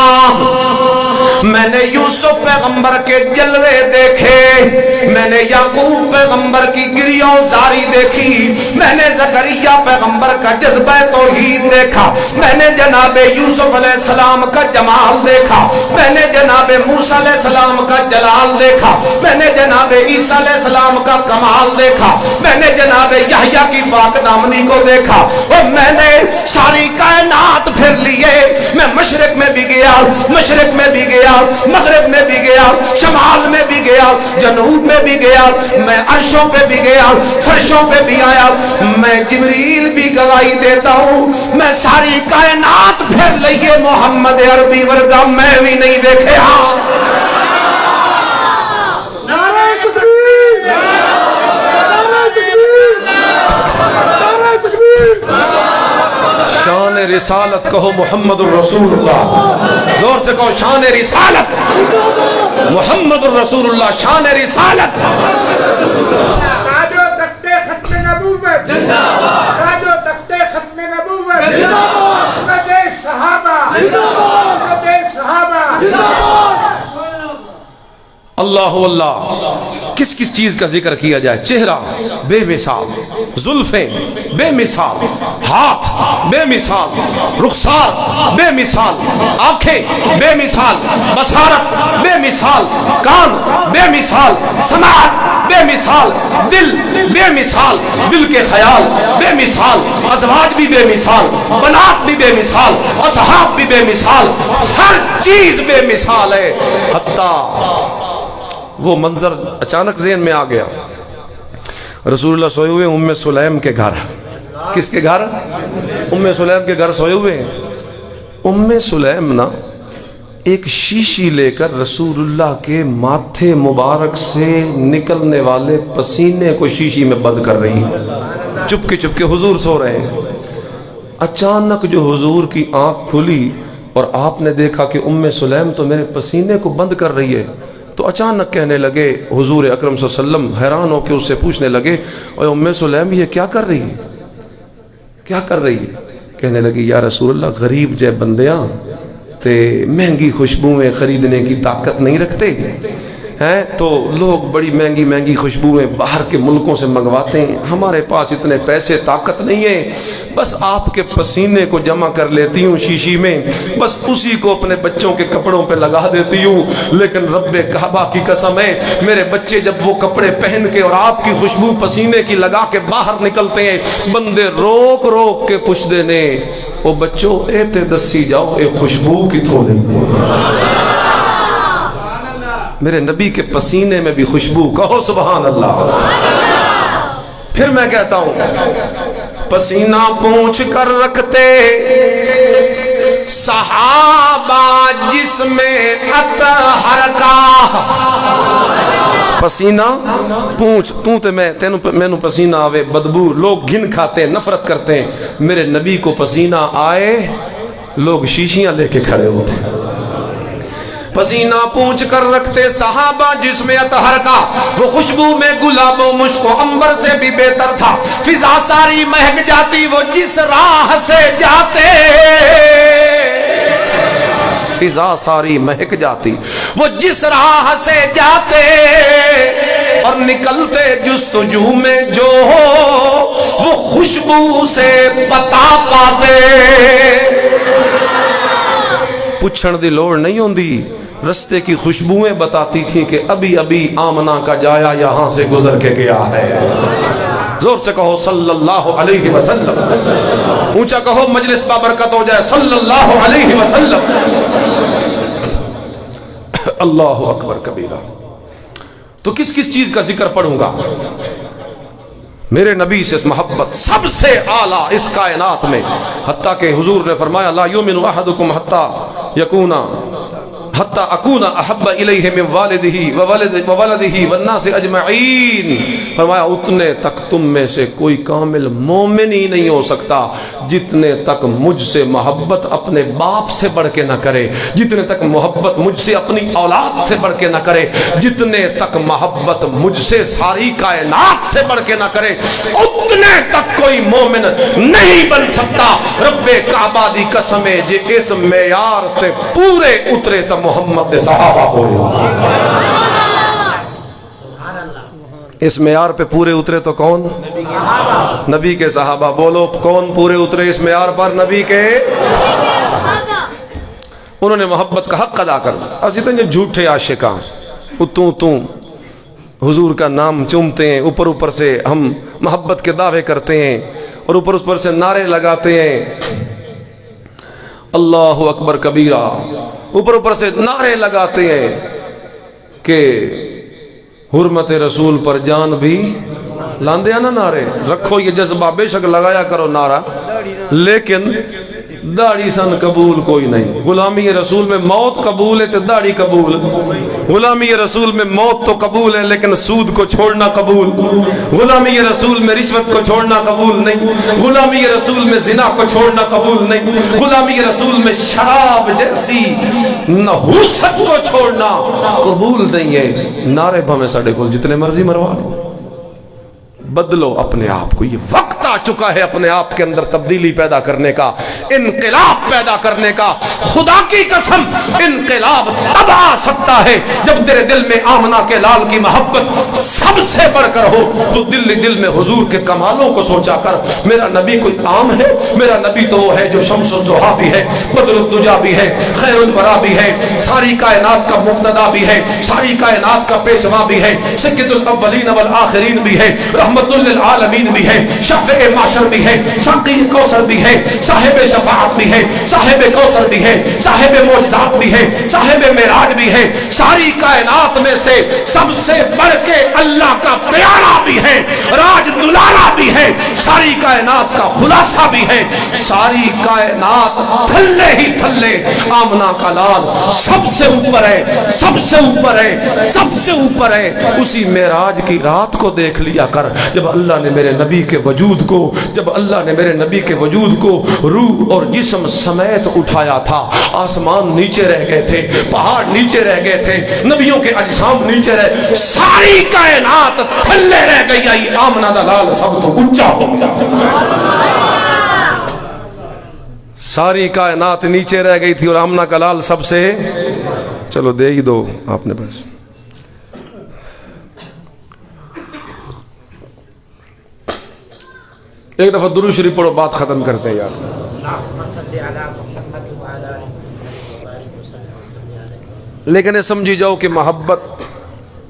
میں نے یوسف پیغمبر کے جلوے دیکھے، میں نے یعقوب پیغمبر کی گریوں زاری دیکھی، میں نے زکریا پیغمبر کا جذبہ توحید دیکھا، میں نے جناب یوسف علیہ السلام کا جمال دیکھا، میں نے جناب موسیٰ علیہ السلام کا جلال دیکھا، میں نے جناب عیسیٰ علیہ السلام کا کمال دیکھا، میں نے جناب یحییٰ کی پاک دامنی کو دیکھا، اور میں نے ساری کائنات پھر لیے، میں مشرق میں بھی گیا، مشرق میں بھی گیا، مغرب میں بھی گیا، شمال میں بھی گیا، جنوب میں بھی گیا، میں عرشوں پہ بھی گیا، فرشوں پہ بھی آیا، میں جبریل بھی گواہی دیتا ہوں، میں ساری کائنات پھر لئیے محمد عربی ورگا میں بھی نہیں دیکھے ہاں۔ نعرہ تکبیر! نعرہ تکبیر! نعرہ تکبیر! شان رسالت کہو محمد الرسول اللہ، زور سے کہو شان رسالت محمد الرسول اللہ، شان رسالت۔ تاج و تخت ختم نبوت زندہ باد، تاج و تخت ختم نبوت زندہ باد، مدد صحابہ زندہ باد، مدد صحابہ زندہ باد۔ اللہ اللہ، کس کس چیز کا ذکر کیا جائے؟ چہرہ بے مثال، زلفیں بے مثال، ہاتھ بے مثال، رخسار بے مثال، آنکھیں بے مثال، بصارت بے مثال، کان بے مثال، سماعت بے مثال، دل بے مثال، دل کے خیال بے مثال، ازواج بھی بے مثال، بنات بھی بے مثال، اصحاب بھی بے مثال، ہر چیز بے مثال ہے۔ حتیٰ وہ منظر اچانک ذہن میں آ گیا، رسول اللہ سوئے ہوئے ام سلیم کے گھر۔ کس کے گھر؟ ام سلیم کے گھر سوئے ہوئے ہیں۔ ام سلیم نا ایک شیشی لے کر رسول اللہ کے ماتھے مبارک سے نکلنے والے پسینے کو شیشی میں بند کر رہی ہیں، چپ کے حضور سو رہے ہیں۔ اچانک جو حضور کی آنکھ کھلی اور آپ نے دیکھا کہ ام سلیم تو میرے پسینے کو بند کر رہی ہے، تو اچانک کہنے لگے، حضور اکرم صلی اللہ علیہ وسلم حیران ہو کے اس سے پوچھنے لگے، اور ام سلیم یہ کیا کر رہی ہے؟ کیا کر رہی ہے؟ کہنے لگی، یا رسول اللہ غریب جے بندیاں تے مہنگی خوشبوئیں خریدنے کی طاقت نہیں رکھتے ہیں، تو لوگ بڑی مہنگی مہنگی خوشبوئیں باہر کے ملکوں سے منگواتے ہیں، ہمارے پاس اتنے پیسے طاقت نہیں ہے، بس آپ کے پسینے کو جمع کر لیتی ہوں شیشی میں، بس اسی کو اپنے بچوں کے کپڑوں پہ لگا دیتی ہوں، لیکن رب کعبہ کی قسم ہے میرے بچے جب وہ کپڑے پہن کے اور آپ کی خوشبو پسینے کی لگا کے باہر نکلتے ہیں، بندے روک روک کے پوچھ دینے، وہ بچوں اے تے دسی جاؤ اے خوشبو کتوں نہیں؟ میرے نبی کے پسینے میں بھی خوشبو، کہو سبحان اللہ۔ پھر میں کہتا ہوں، پسینہ پونچھ کر رکھتے صحابہ جسم اطہر کا، پسینہ پونچھ تو تے میں نو پسینہ آوے بدبو، لوگ گھن کھاتے نفرت کرتے ہیں، میرے نبی کو پسینہ آئے لوگ شیشیاں لے کے کھڑے ہوتے ہیں۔ پسینہ پونچھ کر رکھتے صحابہ جسم اطہر کا، وہ خوشبو میں گلاب و مشک و عنبر سے بھی بہتر تھا، فضا ساری مہک جاتی وہ جس راہ سے جاتے، فضا ساری مہک جاتی وہ جس راہ سے جاتے، اور نکلتے جستجو میں جو ہو وہ خوشبو سے بتا پاتے، پوچھن دی لوڑ نہیں ہوندی، رستے کی خوشبوئیں بتاتی تھیں کہ ابھی ابھی آمنہ کا جایا یہاں سے گزر کے گیا ہے۔ زور سے کہو صلی اللہ علیہ وسلم، اونچا کہو مجلس بابرکت ہو جائے، صلی اللہ علیہ وسلم۔ اللہ اکبر کبیرہ۔ تو کس کس چیز کا ذکر پڑھوں گا؟ میرے نبی سے محبت سب سے اعلیٰ اس کائنات میں، حتیٰ کہ حضور نے فرمایا لا یؤمن احدکم حتی اکون احب الیہ من والدہ والناس اجمعین، فرمایا اتنے تک تم میں سے کوئی کامل مومن ہی نہیں ہو سکتا جتنے تک مجھ سے محبت اپنے باپ سے بڑھ کے نہ کرے، جتنے تک محبت مجھ سے اپنی اولاد سے بڑھ کے نہ کرے، جتنے تک محبت مجھ سے ساری کائنات سے بڑھ کے نہ کرے، اتنے تک کوئی مومن نہیں بن سکتا۔ رب کعبہ دی قسم ہے جے اس معیار تے پورے اترے تا محمد دے صحابہ ہوئے۔ اس معیار پہ پورے اترے تو کون؟ نبی کے صحابہ. بولو کون پورے اترے اس معیار پر؟ نبی کے صحابہ. انہوں نے محبت کا حق ادا کر دیا. اسی اتنے جھوٹے عاشقاں اتوں حضور کا نام چومتے ہیں، اوپر سے ہم محبت کے دعوے کرتے ہیں اور اوپر سے نعرے لگاتے ہیں اللہ اکبر کبیرہ، اوپر سے نعرے لگاتے ہیں کہ حرمت رسول پر جان بھی لاندے ہیں نا نعرے. رکھو یہ جذبہ، بے شک لگایا کرو نعرہ، لیکن داڑھی سن قبول کوئی نہیں. غلامی رسول میں موت قبول ہے تو داڑھی قبول. غلامی رسول میں موت تو قبول ہے لیکن سود کو چھوڑنا قبول. غلامی رسول میں رشوت کو چھوڑنا قبول نہیں. غلامی رسول میں زنا کو چھوڑنا قبول نہیں. غلامی رسول میں شراب جیسی نحوست کو چھوڑنا قبول نہیں ہے. نعرے بھمیں ساڑے کو جتنے مرضی مروا لو. بدلو اپنے آپ کو. یہ وقت آ چکا ہے اپنے آپ کے اندر تبدیلی پیدا کرنے کا، انقلاب پیدا کرنے کا. خدا کی قسم انقلاب تب آ سکتا ہے جب تیرے دل میں آمنہ کے لال کی محبت سب سے بڑھ کر ہو. تو دل میں حضور کے کمالوں کو سوچا کر. میرا نبی کوئی عام ہے؟ میرا نبی تو وہ ہے جو شمس الضحیٰ بھی ہے، بدر الدجا بھی ہے، خیر الورا بھی ہے، ساری کائنات کا مقتدا بھی ہے، ساری کائنات کا پیشوا بھی ہے، سید الاولین والآخرین بھی ہے، رحمت للعالمین بھی ہے، شفیع معاشر بھی ہے، ساقی کوثر بھی ہے، صاحب شفاعت بھی ہے، صاحب کوثر بھی ہے، صاحب معجزات بھی ہے، صاحب معراج بھی ہے. ساری کائنات میں سے سب سے بڑھ کے اللہ کا پیارا بھی ہے، راج دلالا بھی ہے، ساری کائنات کا خلاصہ بھی ہے. ساری کائنات تھلے ہی تھلے آمنہ کا لال سب سے اوپر ہے، سب سے اوپر ہے، سب سے اوپر ہے. اسی معراج کی رات کو دیکھ لیا کر جب اللہ نے میرے نبی کے وجود کو، جب اللہ نے میرے نبی کے وجود کو روح اور جسم سمیت اٹھایا تھا. آسمان نیچے رہ گئے تھے، پہاڑ نیچے رہ گئے تھے، نبیوں کے اجسام نیچے رہ، ساری کائنات تھلے رہ گئی. آئی آمنہ دا لال سب تو اونچا ہو گیا. ساری کائنات نیچے رہ گئی تھی اور آمنہ کا لال سب سے. چلو دے ہی دو آپ نے بس. ایک دفعہ درود شریف پڑھو، بات ختم کرتے ہیں یار. لیکن یہ سمجھی جاؤ کہ محبت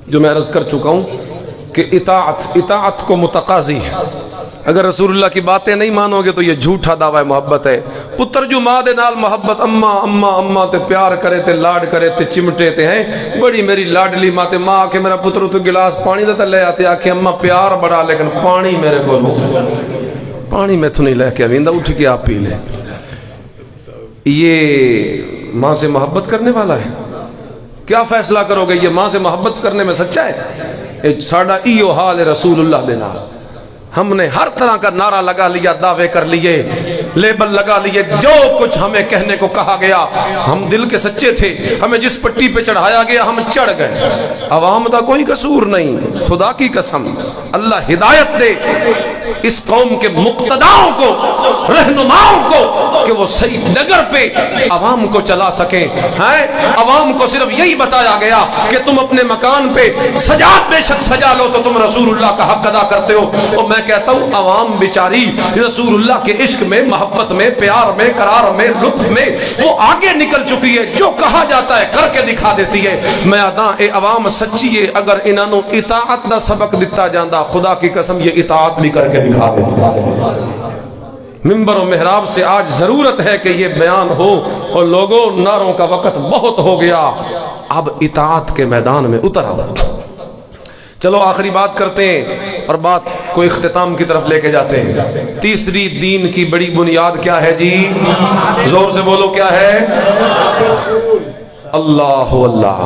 جو میں عرض کر چکا ہوں کہ اطاعت کو متقاضی ہے. اگر رسول اللہ کی باتیں نہیں مانو گے تو یہ جھوٹا دعویٰ محبت ہے. پتر جو ماں دے نال محبت اما اما اما تے پیار کرے تے لاڈ کرے تے چمٹے تے ہیں بڑی میری لاڈلی ماں تے ماں کے میرا پتر تو گلاس پانی دے تے لے آتے آکھے اما پیار بڑا لیکن پانی میرے کو لو، پانی میں تو نہیں لے کے آویندہ، اٹھ کے آپ پی لے. یہ ماں سے محبت کرنے والا ہے؟ کیا فیصلہ کرو گے؟ یہ ماں سے محبت کرنے میں سچا ہے؟ ساڑا ایو حال رسول اللہ دینا. ہم نے ہر طرح کا نعرہ لگا لیا، دعوے کر لیے، لیبل لگا لیے، جو کچھ ہمیں کہنے کو کہا گیا. ہم دل کے سچے تھے، ہمیں جس پٹی پہ چڑھایا گیا ہم چڑھ گئے. عوام دا کوئی قصور نہیں. خدا کی قسم اللہ ہدایت دے اس قوم کے مقتداؤں کو، رہنماؤں کو کہ وہ صحیح ڈگر پہ عوام کو چلا سکیں. عوام کو صرف یہی بتایا گیا کہ تم اپنے مکان پہ سجاد بے شک سجا لو تو تم رسول اللہ کا حق ادا کرتے ہو. اور میں کہتا ہوں عوام بیچاری رسول اللہ کے عشق میں، محبت میں، پیار میں، قرار میں، لطف میں وہ آگے نکل چکی ہے. جو کہا جاتا ہے کر کے دکھا دیتی ہے. میں آدھا اے عوام سچی ہے، اگر انہوں اطاعت دا سبق دیتا جاندہ خدا کی قسم یہ اطاعت بھی کر کے دکھا دیتا. منبر و محراب سے آج ضرورت ہے کہ یہ بیان ہو. اور لوگوں نعروں کا وقت بہت ہو گیا، اب اطاعت کے میدان میں اتر آؤ. چلو آخری بات کرتے ہیں اور بات کو اختتام کی طرف لے کے جاتے ہیں. تیسری دین کی بڑی بنیاد کیا ہے جی؟ زور سے بولو کیا ہے؟ اللہ اللہ،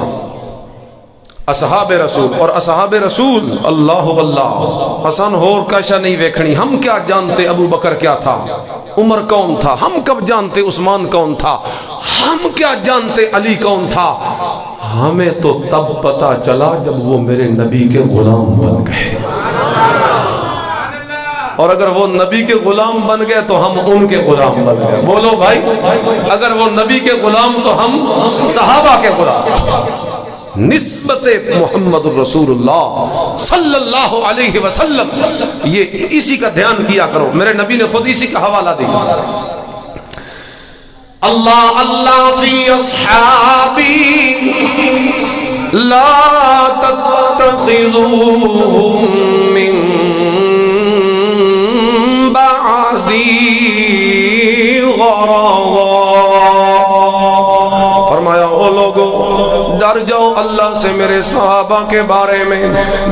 اصحاب رسول. اور اصحاب رسول اللہ اللہ حسن ہور کاشا نہیں ویکھنی. ہم کیا جانتے ابو بکر کیا تھا، عمر کون تھا، ہم کب جانتے عثمان کون تھا، ہم کیا جانتے علی کون تھا. ہمیں تو تب پتا چلا جب وہ میرے نبی کے غلام بن گئے. اور اگر وہ نبی کے غلام بن گئے تو ہم ان کے غلام بن گئے. بولو بھائی، اگر وہ نبی کے غلام تو ہم صحابہ کے غلام. نسبت محمد الرسول اللہ صلی اللہ علیہ وسلم، یہ اسی کا دھیان کیا کرو. میرے نبی نے خود اسی کا حوالہ دیا. اللہ اللہ فی اصحابی لا تتخذوا من بعدی غرضا. فرمایا او لوگو ڈر جاؤ اللہ سے میرے صحابہ کے بارے میں،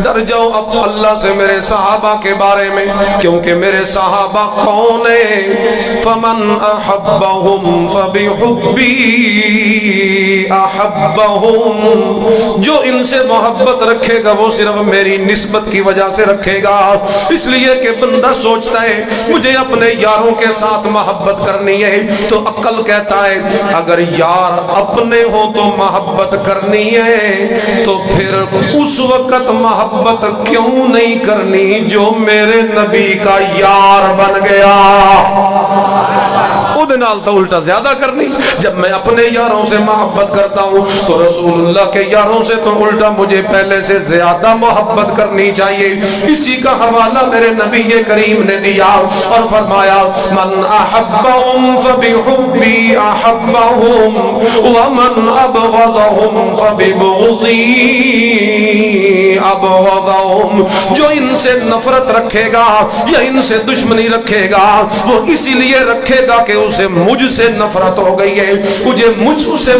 ڈر جاؤ اب اللہ سے میرے صحابہ کے بارے میں، کیونکہ میرے صحابہ کون ہیں؟ فمن احبہم فبحبی احبہم، جو ان سے محبت رکھے گا وہ صرف میری نسبت کی وجہ سے رکھے گا. اس لیے کہ بندہ سوچتا ہے مجھے اپنے یاروں کے ساتھ محبت کرنی ہے، تو عقل کہتا ہے اگر یار اپنے ہو تو محبت کرنی ہے، تو پھر اس وقت محبت کیوں نہیں کرنی جو میرے نبی کا یار بن گیا. او دنال تو الٹا زیادہ کرنی. جب میں اپنے یاروں سے محبت کرتا ہوں تو رسول اللہ کے یاروں سے تو الٹا مجھے پہلے سے زیادہ محبت کرنی چاہیے. اسی کا حوالہ میرے نبی کریم نے دیا اور فرمایا من احبهم فبحبی احبهم ومن ابغضهم فببغضی ابغضهم. جو ان سے نفرت رکھے گا یا ان سے دشمنی رکھے گا وہ اسی لیے رکھے گا کہ اسے مجھ سے نفرت ہو گئی ہے،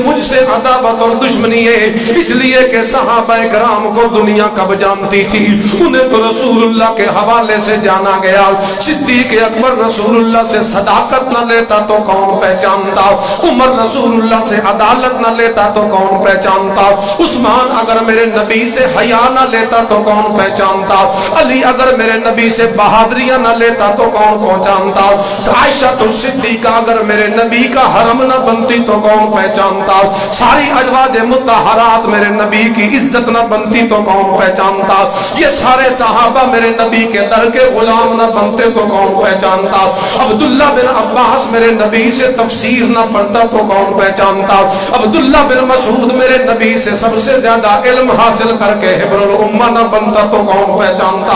مجھ سے عداوت اور دشمنی ہے. اس لیے کہ صحابہ کرام کو دنیا کب جانتی تھی؟ انہیں تو رسول اللہ کے حوالے سے جانا گیا. صدیق اکبر رسول اللہ سے صداقت نہ لیتا تو کون پہچانتا؟ عمر رسول اللہ سے عدالت نہ لیتا تو کون پہچانتا؟ عثمان اگر میرے نبی سے حیا نہ لیتا تو کون پہچانتا؟ علی اگر میرے نبی سے بہادریاں نہ لیتا تو کون پہچانتا؟ عائشہ تو صدیقہ اگر میرے نبی کا حرم نہ بنتی تو کون پہچانتا؟ ساری ازواج مطہرات میرے نبی کی عزت نہ بنتی تو کون پہچانتا؟ یہ سارے صحابہ میرے نبی کے در کے غلام نہ بنتے تو کون پہچانتا؟ عبداللہ بن عباس میرے نبی سے تفسیر نہ پڑھتا تو کون پہچانتا؟ عبداللہ بن مسعود میرے نبی سے سب سے زیادہ علم حاصل کر کے حبر الامہ نہ بنتا تو کون پہچانتا؟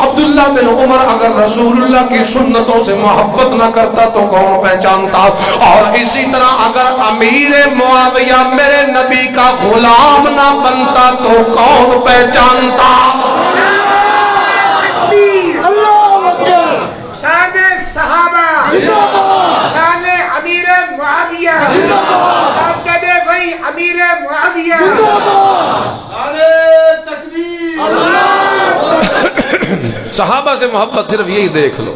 عبداللہ بن عمر اگر رسول اللہ کی سنتوں سے محبت نہ کرتا تو کون پہچانتا؟ اور اسی طرح اگر امیر معاویہ میرے نبی کا غلام نہ بنتا تو کون پہچانتا؟ شان صحابہ، شان امیر معاویہ، بھائی امیر معاویہ. صحابہ سے محبت صرف یہی دیکھ لو.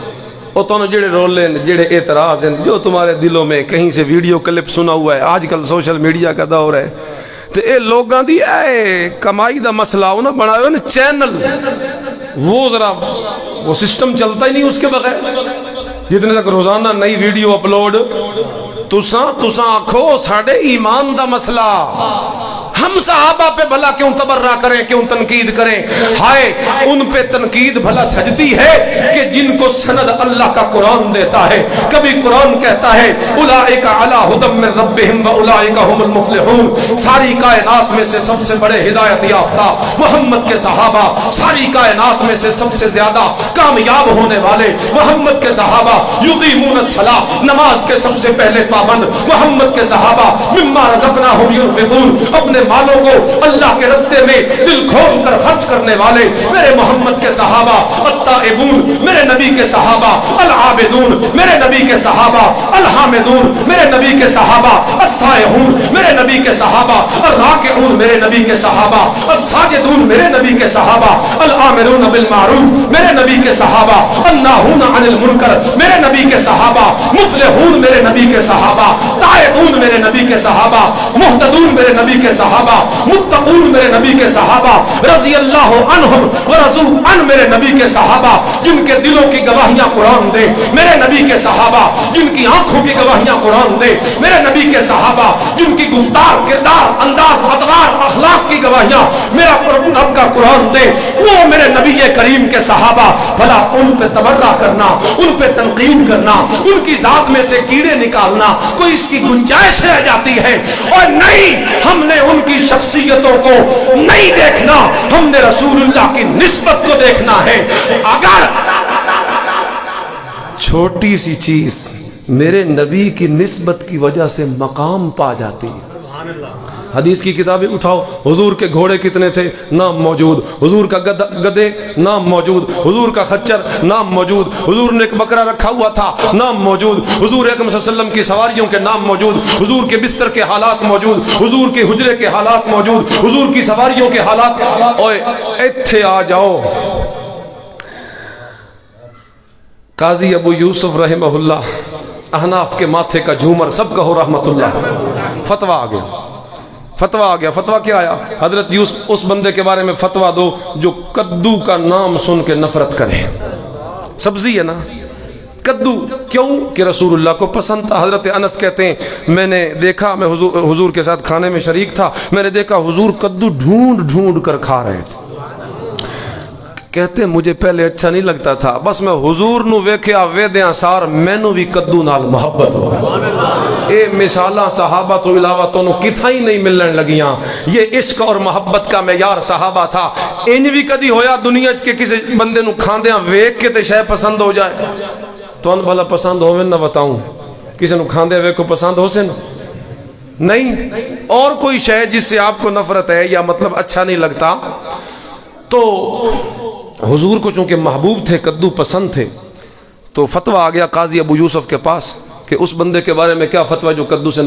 اور تو جڑے رولے جڑے اعتراض ہیں جو تمہارے دلوں میں کہیں سے ویڈیو کلپ سنا ہوا ہے، آج کل سوشل میڈیا کا دور ہے، تو اے لوگاں دی اے کمائی دا مسئلہ ہو نا بنایا نا چینل، وہ ذرا وہ سسٹم چلتا ہی نہیں اس کے بغیر. جتنے تک روزانہ نئی ویڈیو اپلوڈ تساں آکھو ساڑھے ایمان دا مسئلہ. ہم صحابہ پہ بھلا کیوں تبرہ کریں، کیوں تنقید کریں؟ ہائے ان پہ تنقید بھلا سجتی ہے کہ جن کو سند اللہ کا قرآن دیتا ہے. کبھی قرآن کہتا ہے اولئک علی ھدی من ربہم واولئک ھم المفلحون. ساری کائنات میں سے سب سے بڑے ہدایت یافتہ محمد کے صحابہ، ساری کائنات میں سے سب سے زیادہ کامیاب ہونے والے محمد کے صحابہ. یقیمون الصلاۃ، نماز کے سب سے پہلے پابند محمد کے صحابہ. مما رزقناہم ینفقون، اپنے مالوں کو اللہ کے راستے میں دل کھول کر خرچ کرنے والے میرے محمد کے صحابہ. التائبون میرے نبی کے صحابہ، العابدون میرے نبی کے صحابہ، الحامدون میرے نبی کے صحابہ، السائحون میرے نبی کے صحابہ، الراکعون میرے نبی کے صحابہ، الساجدون میرے نبی کے صحابہ، الآمرون بالمعروف میرے نبی کے صحابہ، الناہون عن المنکر میرے نبی کے صحابہ، مفلحون میرے نبی کے صحابہ، تائبون میرے نبی کے صحابہ، محتدون میرے نبی کے صحابہ، متقون میرے نبی کے صحابہ، رضی اللہ عنہم ورضوا عن میرے نبی کے صحابہ. جن کے دلوں کی گواہیاں قرآن دے میرے نبی کے صحابہ، جن کی آنکھوں کی گواہیاں قرآن دے میرے نبی کے صحابہ، جن کی گفتار، کردار، انداز، ادوار، اخلاق کی گواہیاں میرا رب کا قرآن دے، وہ میرے نبی کریم کے صحابہ، بھلا ان پہ تبرہ کرنا، ان پہ تنقید کرنا، ان کی ذات میں سے کیڑے نکالنا کوئی اس کی گنجائش رہ جاتی ہے؟ اور نہیں، ہم نے ان کی شخصیتوں کو نہیں دیکھنا، ہم نے رسول اللہ کی نسبت کو دیکھنا ہے۔ اگر چھوٹی سی چیز میرے نبی کی نسبت کی وجہ سے مقام پا جاتی ہے، حدیث کی کتابیں اٹھاؤ، حضور کے گھوڑے کتنے تھے؟ نام موجود۔ حضور کا گدے نام موجود۔ حضور کا خچر نام موجود۔ حضور نے ایک بکرا رکھا ہوا تھا نام موجود۔ حضور اکرم صلی اللہ علیہ وسلم کی سواریوں کے نام موجود۔ حضور کے بستر کے حالات موجود۔ حضور کے حجرے کے حالات موجود۔ حضور کی سواریوں کے حالات۔ اوے ایتھے آ جاؤ، قاضی ابو یوسف رحمہ اللہ، احناف کے ماتھے کا جھومر، سب کہو رحمت اللہ، فتویٰ آ گیا۔ فتویٰ کیا آیا؟ حضرت یوسف، اس بندے کے بارے میں فتویٰ دو جو کدو کا نام سن کے نفرت کرے۔ سبزی ہے نا کدو، کیوں کہ رسول اللہ کو پسند تھا۔ حضرت انس کہتے ہیں میں نے دیکھا، میں حضور کے ساتھ کھانے میں شریک تھا، میں نے دیکھا حضور کدو ڈھونڈ کر کھا رہے تھے۔ کہتے مجھے پہلے اچھا نہیں لگتا تھا، بس میں حضور نو ویکھیا ویدیاں سار مینو بھی کدو نال محبت ہو۔ اے مثالاں صحابہ تو علاوہ تو کتھا ہی نہیں ملن لگیاں۔ یہ عشق اور محبت کا معیار صحابہ تھا۔ انج بھی کدی ہویا دنیا کے کسی بندے نو کھاندیاں ویکھ کے تے شے پسند ہو جائے؟ تو ان بھلا پسند ہووے نہ بتاؤں، کسی نو کھاندے ویکھو پسند ہو سے نہیں؟ اور کوئی شے جس سے آپ کو نفرت ہے یا مطلب اچھا نہیں لگتا، تو حضور کو چونکہ محبوب تھے، کدو پسند تھے، تو فتویٰ آ گیا قاضی ابو یوسف کے پاس کہ اس بندے کے بارے میں کیا فتویٰ جو کدو سے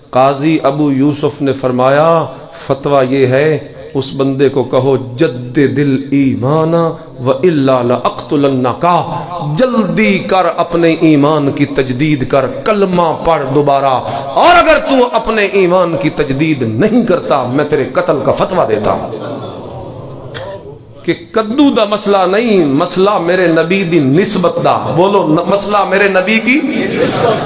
قاضی ابو یوسف نے فرمایا فتویٰ یہ ہے اس بندے کو کہو جدد ایمانا وَإِلَّا لَأَقْتُلَنَّكَ، جلدی کر اپنے ایمان کی تجدید کر، کلمہ پڑھ دوبارہ، اور اگر تو اپنے ایمان کی تجدید نہیں کرتا میں تیرے قتل کا فتویٰ دیتا ہوں۔ کہ کدو دا مسئلہ نہیں، مسئلہ میرے نبی دی نسبت دا۔ بولو مسئلہ میرے نبی کی،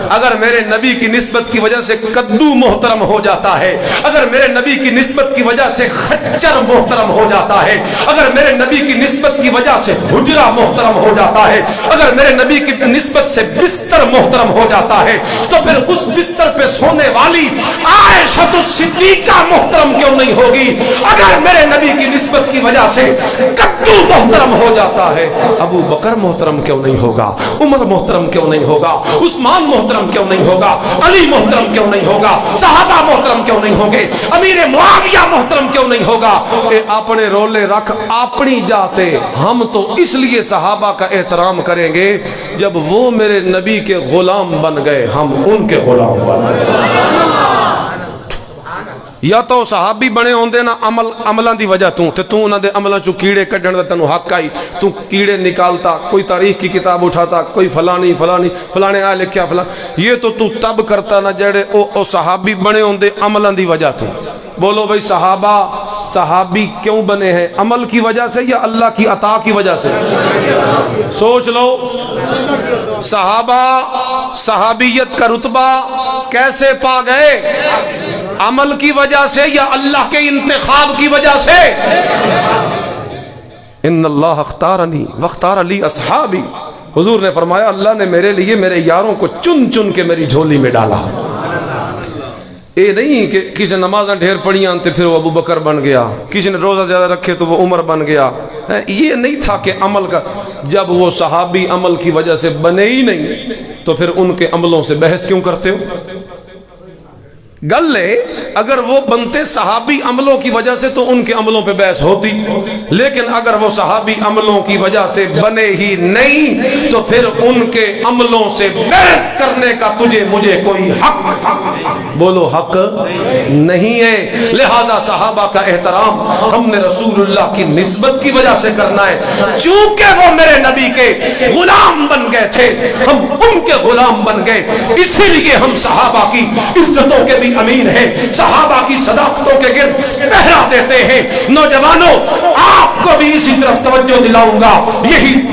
اگر میرے نبی کی نسبت کی وجہ سے کدو محترم ہو جاتا ہے، اگر میرے نبی کی نسبت کی وجہ سے خچر محترم ہو جاتا ہے، اگر میرے نبی کی نسبت کی وجہ سے حجرہ محترم ہو جاتا ہے، اگر میرے نبی کی نسبت سے بستر محترم ہو جاتا ہے، تو پھر اس بستر پہ سونے والی عائشہ الصدیقہ محترم کیوں نہیں ہوگی؟ اگر میرے نبی کی نسبت کی وجہ سے کدو محترم ہو جاتا ہے، ابو بکر محترم کیوں نہیں ہوگا؟ عمر محترم کیوں نہیں ہوگا؟ عثمان محترم کیوں نہیں ہوگا؟ علی محترم کیوں نہیں ہوگا؟ صحابہ محترم کیوں نہیں ہوں گے؟ امیر معاویہ محترم کیوں نہیں ہوگا؟ اے اپنے رولے رکھ اپنی جاتے، ہم تو اس لیے صحابہ کا احترام کریں گے جب وہ میرے نبی کے غلام بن گئے، ہم ان کے غلام بن گئے۔ یا تو صحابی بنے ہوندے نا عملاں دی وجہ تو انہاں دے عملاں چوں کیڑے کڈن دا تینوں حق آئی، تو کیڑے نکالتا، کوئی تاریخ کی کتاب اٹھاتا، کوئی فلانے آ لکھیا فلان، یہ تو تب کرتا نا جڑے او صحابی بنے ہوندے عملاں دی وجہ تو۔ بولو بھئی صحابی کیوں بنے ہیں؟ عمل کی وجہ سے یا اللہ کی عطا کی وجہ سے؟ سوچ لو، صحابہ صحابیت کا رتبہ کیسے پا گئے؟ عمل کی وجہ سے یا اللہ کے انتخاب کی وجہ سے؟ ان اللہ اختارنی واختار لی اصحابی، حضور نے فرمایا اللہ نے میرے لیے میرے یاروں کو چن چن کے میری جھولی میں ڈالا۔ یہ نہیں کہ کسی نے نمازیں ڈھیر پڑھیاں تو پھر وہ ابو بکر بن گیا، کسی نے روزہ زیادہ رکھے تو وہ عمر بن گیا۔ یہ نہیں تھا کہ عمل کا، جب وہ صحابی عمل کی وجہ سے بنے ہی نہیں تو پھر ان کے عملوں سے بحث کیوں کرتے ہو؟ گل ہے اگر وہ بنتے صحابی عملوں کی وجہ سے تو ان کے عملوں پہ بحث ہوتی، لیکن اگر وہ صحابی عملوں کی وجہ سے بنے ہی نہیں تو پھر ان کے عملوں سے بحث کرنے کا تجھے مجھے کوئی حق، بولو حق نہیں ہے۔ لہذا صحابہ کا احترام ہم نے رسول اللہ کی نسبت کی وجہ سے کرنا ہے، چونکہ وہ میرے نبی کے غلام بن گئے تھے، ہم ان کے غلام بن گئے، اسی لیے ہم صحابہ کی عزتوں کے بھی امین ہے، صحابہ کی صداقتوں کے گرد پہرا دیتے ہیں۔ نوجوانوں آپ کو بھی اسی طرف توجہ دلاؤں گا، یہی